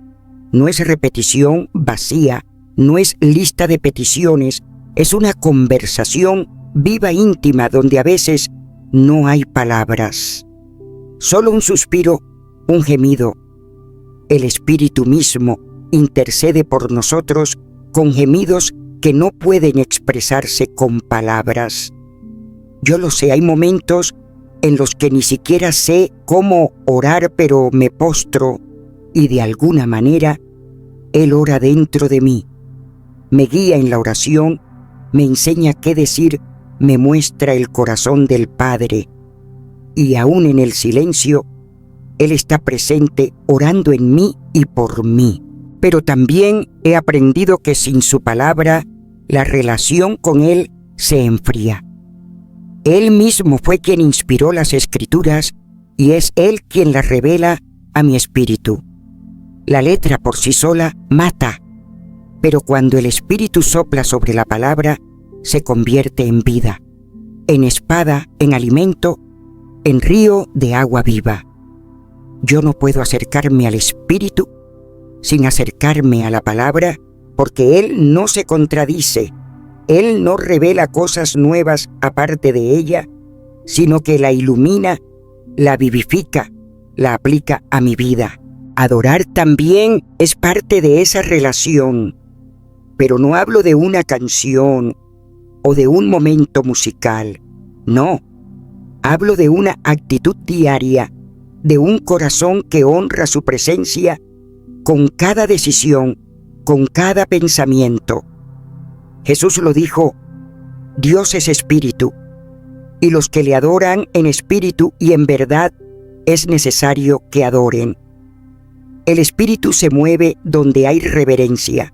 No es repetición vacía, no es lista de peticiones, es una conversación viva, íntima, donde a veces no hay palabras. Solo un suspiro, un gemido. El Espíritu mismo intercede por nosotros con gemidos que no pueden expresarse con palabras. Yo lo sé, hay momentos en los que ni siquiera sé cómo orar, pero me postro y de alguna manera Él ora dentro de mí. Me guía en la oración, me enseña qué decir, me muestra el corazón del Padre. Y aún en el silencio, Él está presente orando en mí y por mí. Pero también he aprendido que sin su palabra, la relación con Él se enfría. Él mismo fue quien inspiró las Escrituras y es Él quien las revela a mi espíritu. La letra por sí sola mata, pero cuando el Espíritu sopla sobre la palabra, se convierte en vida, en espada, en alimento, en río de agua viva. Yo no puedo acercarme al Espíritu sin acercarme a la palabra, porque Él no se contradice, Él no revela cosas nuevas aparte de ella, sino que la ilumina, la vivifica, la aplica a mi vida. Adorar también es parte de esa relación, pero no hablo de una canción o de un momento musical, no. Hablo de una actitud diaria, de un corazón que honra su presencia con cada decisión, con cada pensamiento. Jesús lo dijo: Dios es espíritu, y los que le adoran en espíritu y en verdad es necesario que adoren. El Espíritu se mueve donde hay reverencia.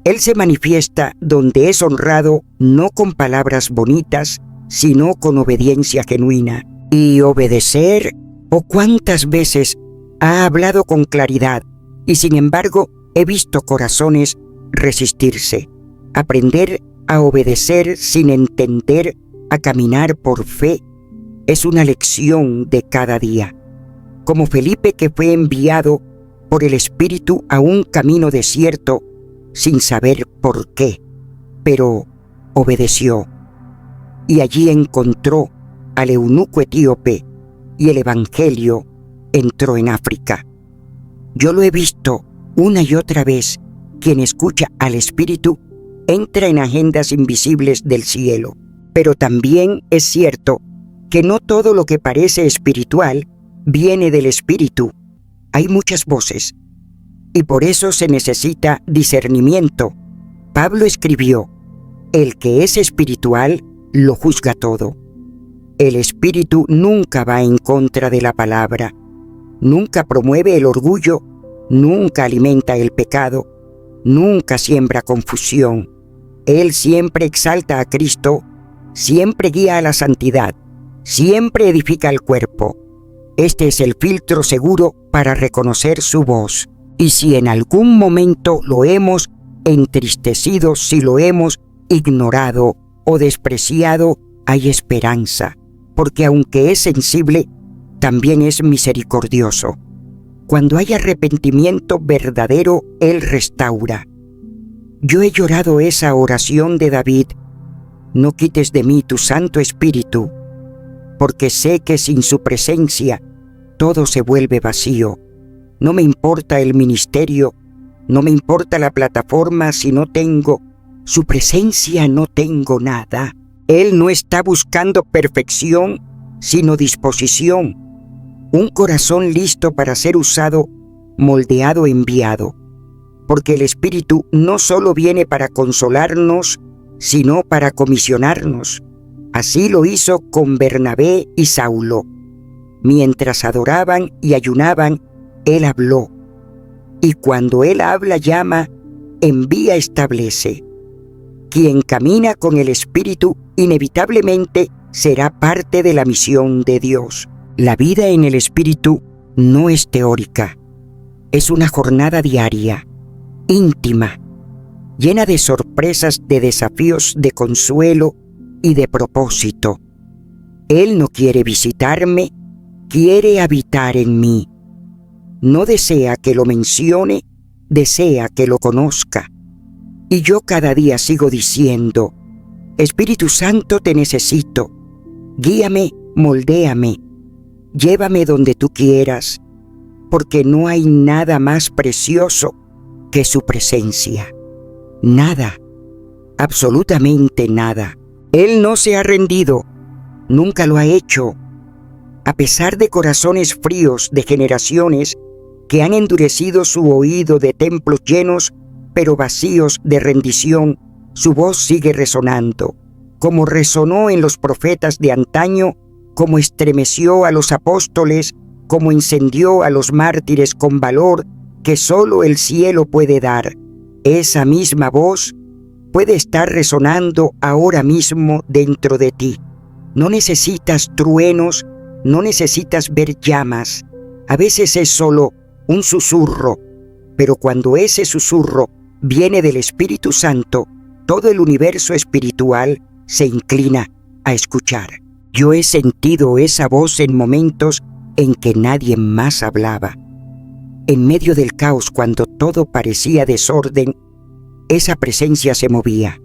Él se manifiesta donde es honrado no con palabras bonitas, sino con obediencia genuina. Y obedecer, ¿o cuántas veces ha hablado con claridad y sin embargo he visto corazones resistirse? Aprender a obedecer sin entender, a caminar por fe, es una lección de cada día. Como Felipe, que fue enviado por el Espíritu a un camino desierto sin saber por qué, pero obedeció. Y allí encontró al eunuco etíope y el Evangelio entró en África. Yo lo he visto una y otra vez. Quien escucha al Espíritu entra en agendas invisibles del cielo. Pero también es cierto que no todo lo que parece espiritual viene del Espíritu. Hay muchas voces y por eso se necesita discernimiento. Pablo escribió: el que es espiritual lo juzga todo. El Espíritu nunca va en contra de la palabra, nunca promueve el orgullo, nunca alimenta el pecado, nunca siembra confusión. Él siempre exalta a Cristo, siempre guía a la santidad, siempre edifica el cuerpo. Este es el filtro seguro para reconocer su voz. Y si en algún momento lo hemos entristecido, si lo hemos ignorado o despreciado, hay esperanza, porque aunque es sensible, también es misericordioso. Cuando hay arrepentimiento verdadero, Él restaura. Yo he llorado esa oración de David: no quites de mí tu Santo Espíritu, porque sé que sin su presencia todo se vuelve vacío. No me importa el ministerio, no me importa la plataforma si no tengo su presencia, no tengo nada. Él no está buscando perfección, sino disposición. Un corazón listo para ser usado, moldeado, enviado. Porque el Espíritu no solo viene para consolarnos, sino para comisionarnos. Así lo hizo con Bernabé y Saulo. Mientras adoraban y ayunaban, Él habló. Y cuando Él habla, llama, envía, establece. Quien camina con el Espíritu inevitablemente será parte de la misión de Dios. La vida en el Espíritu no es teórica. Es una jornada diaria, íntima, llena de sorpresas, de desafíos, de consuelo y de propósito. Él no quiere visitarme, quiere habitar en mí. No desea que lo mencione, desea que lo conozca. Y yo cada día sigo diciendo: Espíritu Santo, te necesito. Guíame, moldéame, llévame donde tú quieras, porque no hay nada más precioso que su presencia. Nada, absolutamente nada. Él no se ha rendido, nunca lo ha hecho. A pesar de corazones fríos, de generaciones que han endurecido su oído, de templos llenos pero vacíos de rendición, su voz sigue resonando, como resonó en los profetas de antaño, como estremeció a los apóstoles, como encendió a los mártires con valor que solo el cielo puede dar. Esa misma voz puede estar resonando ahora mismo dentro de ti. No necesitas truenos, no necesitas ver llamas. A veces es solo un susurro, pero cuando ese susurro viene del Espíritu Santo, todo el universo espiritual se inclina a escuchar. Yo he sentido esa voz en momentos en que nadie más hablaba. En medio del caos, cuando todo parecía desorden, esa presencia se movía.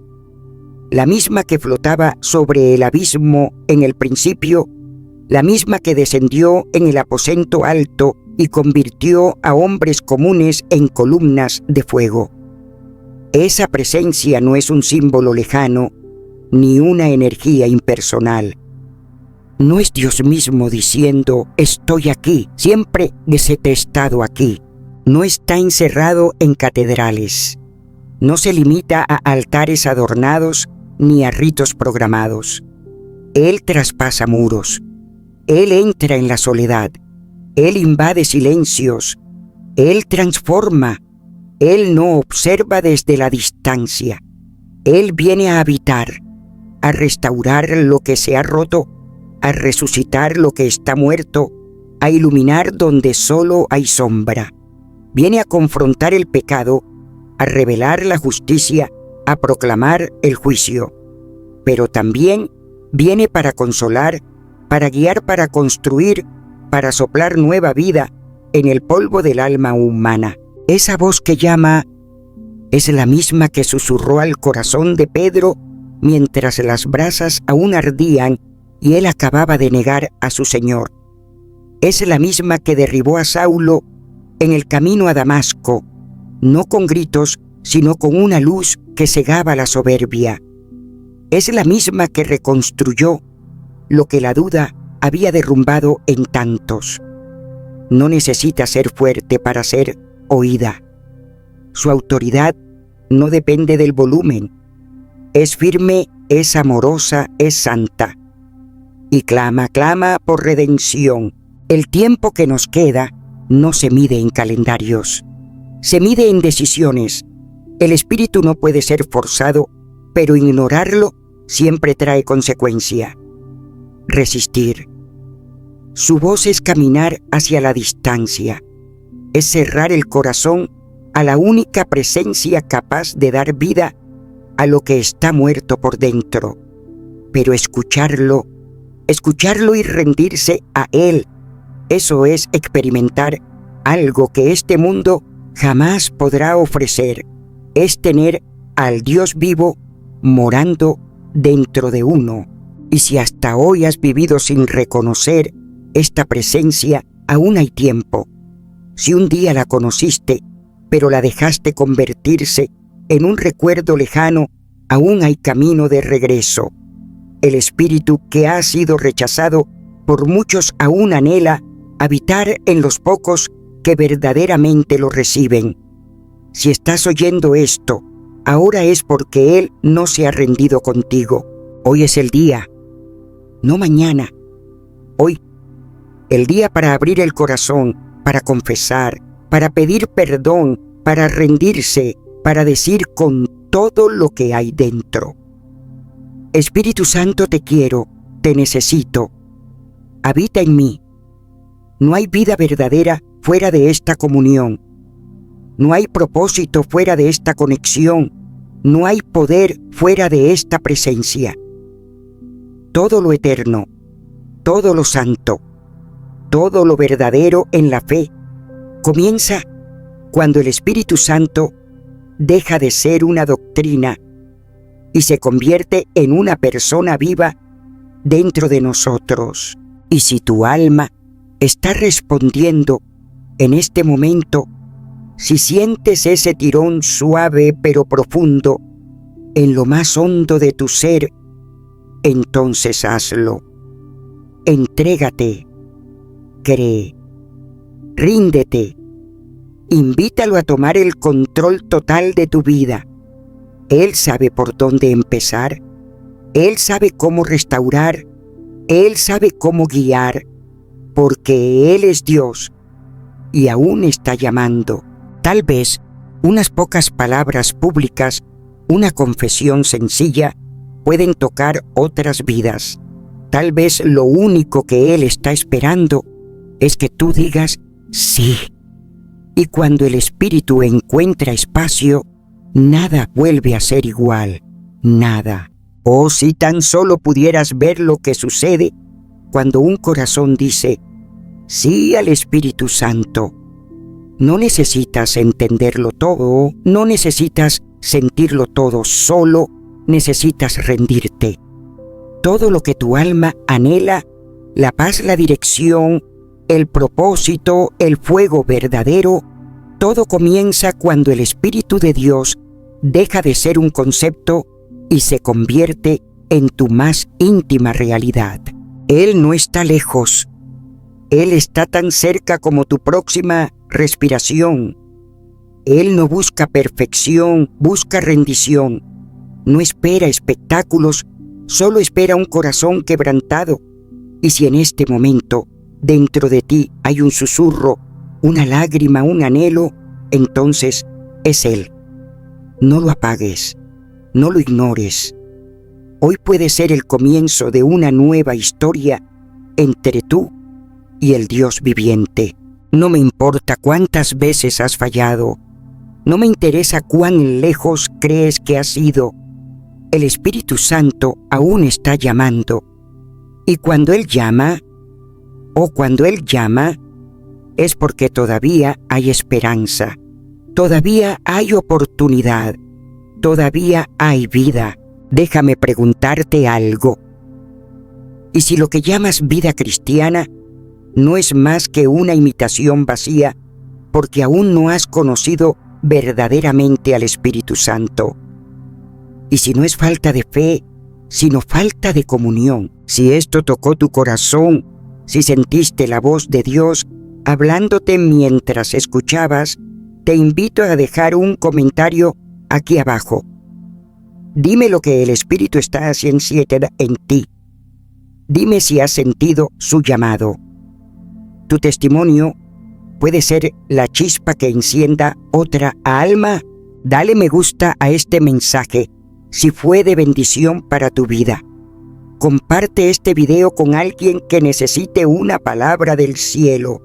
La misma que flotaba sobre el abismo en el principio, la misma que descendió en el aposento alto y convirtió a hombres comunes en columnas de fuego. Esa presencia no es un símbolo lejano, ni una energía impersonal. No es Dios mismo diciendo: estoy aquí, siempre he estado aquí. No está encerrado en catedrales. No se limita a altares adornados ni a ritos programados. Él traspasa muros. Él entra en la soledad. Él invade silencios. Él transforma, Él no observa desde la distancia. Él viene a habitar, a restaurar lo que se ha roto, a resucitar lo que está muerto, a iluminar donde solo hay sombra. Viene a confrontar el pecado, a revelar la justicia, a proclamar el juicio. Pero también viene para consolar, para guiar, para construir, para soplar nueva vida en el polvo del alma humana. Esa voz que llama es la misma que susurró al corazón de Pedro mientras las brasas aún ardían y él acababa de negar a su Señor. Es la misma que derribó a Saulo en el camino a Damasco, no con gritos, sino con una luz que cegaba la soberbia. Es la misma que reconstruyó lo que la duda había derrumbado en tantos. No necesita ser fuerte para ser oída. Su autoridad no depende del volumen. Es firme, es amorosa, es santa. Y clama por redención. El tiempo que nos queda no se mide en calendarios. Se mide en decisiones. El espíritu no puede ser forzado, pero ignorarlo siempre trae consecuencia. Resistir. Su voz es caminar hacia la distancia. Es cerrar el corazón a la única presencia capaz de dar vida a lo que está muerto por dentro. Pero escucharlo y rendirse a Él, eso es experimentar algo que este mundo jamás podrá ofrecer. Es tener al Dios vivo morando dentro de uno. Y si hasta hoy has vivido sin reconocer esta presencia, aún hay tiempo. Si un día la conociste, pero la dejaste convertirse en un recuerdo lejano, aún hay camino de regreso. El espíritu que ha sido rechazado por muchos aún anhela habitar en los pocos que verdaderamente lo reciben. Si estás oyendo esto, ahora es porque Él no se ha rendido contigo. Hoy es el día, no mañana. Hoy, el día para abrir el corazón, para confesar, para pedir perdón, para rendirse, para decir con todo lo que hay dentro: Espíritu Santo, te quiero, te necesito. Habita en mí. No hay vida verdadera fuera de esta comunión. No hay propósito fuera de esta conexión. No hay poder fuera de esta presencia. Todo lo eterno, todo lo santo, todo lo verdadero en la fe comienza cuando el Espíritu Santo deja de ser una doctrina y se convierte en una persona viva dentro de nosotros. Y si tu alma está respondiendo en este momento, si sientes ese tirón suave pero profundo en lo más hondo de tu ser, entonces hazlo. Entrégate, cree, ríndete, invítalo a tomar el control total de tu vida. Él sabe por dónde empezar, Él sabe cómo restaurar, Él sabe cómo guiar, porque Él es Dios y aún está llamando. Tal vez unas pocas palabras públicas, una confesión sencilla, pueden tocar otras vidas. Tal vez lo único que Él está esperando es que tú digas sí. Y cuando el Espíritu encuentra espacio, nada vuelve a ser igual, nada. Oh, si tan solo pudieras ver lo que sucede cuando un corazón dice sí al Espíritu Santo. No necesitas entenderlo todo, no necesitas sentirlo todo, solo necesitas rendirte. Todo lo que tu alma anhela, la paz, la dirección, el propósito, el fuego verdadero, todo comienza cuando el Espíritu de Dios deja de ser un concepto y se convierte en tu más íntima realidad. Él no está lejos. Él está tan cerca como tu próxima respiración. Él no busca perfección, busca rendición. No espera espectáculos, solo espera un corazón quebrantado. Y si en este momento dentro de ti hay un susurro, una lágrima, un anhelo, entonces es Él. No lo apagues, no lo ignores. Hoy puede ser el comienzo de una nueva historia entre tú y el Dios viviente. No me importa cuántas veces has fallado. No me interesa cuán lejos crees que has ido. El Espíritu Santo aún está llamando. Y cuando Él llama, es porque todavía hay esperanza. Todavía hay oportunidad. Todavía hay vida. Déjame preguntarte algo. ¿Y si lo que llamas vida cristiana no es más que una imitación vacía porque aún no has conocido verdaderamente al Espíritu Santo? Y si no es falta de fe, sino falta de comunión, si esto tocó tu corazón, si sentiste la voz de Dios hablándote mientras escuchabas, te invito a dejar un comentario aquí abajo. Dime lo que el Espíritu está haciendo en ti. Dime si has sentido su llamado. Tu testimonio puede ser la chispa que encienda otra alma. Dale me gusta a este mensaje si fue de bendición para tu vida. Comparte este video con alguien que necesite una palabra del cielo.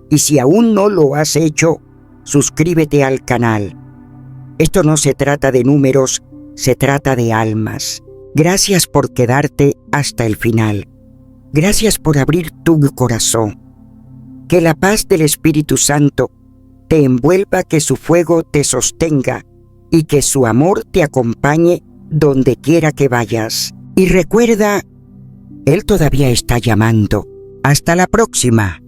Y si aún no lo has hecho, suscríbete al canal. Esto no se trata de números, se trata de almas. Gracias por quedarte hasta el final. Gracias por abrir tu corazón. Que la paz del Espíritu Santo te envuelva, que su fuego te sostenga y que su amor te acompañe donde quiera que vayas. Y recuerda, Él todavía está llamando. Hasta la próxima.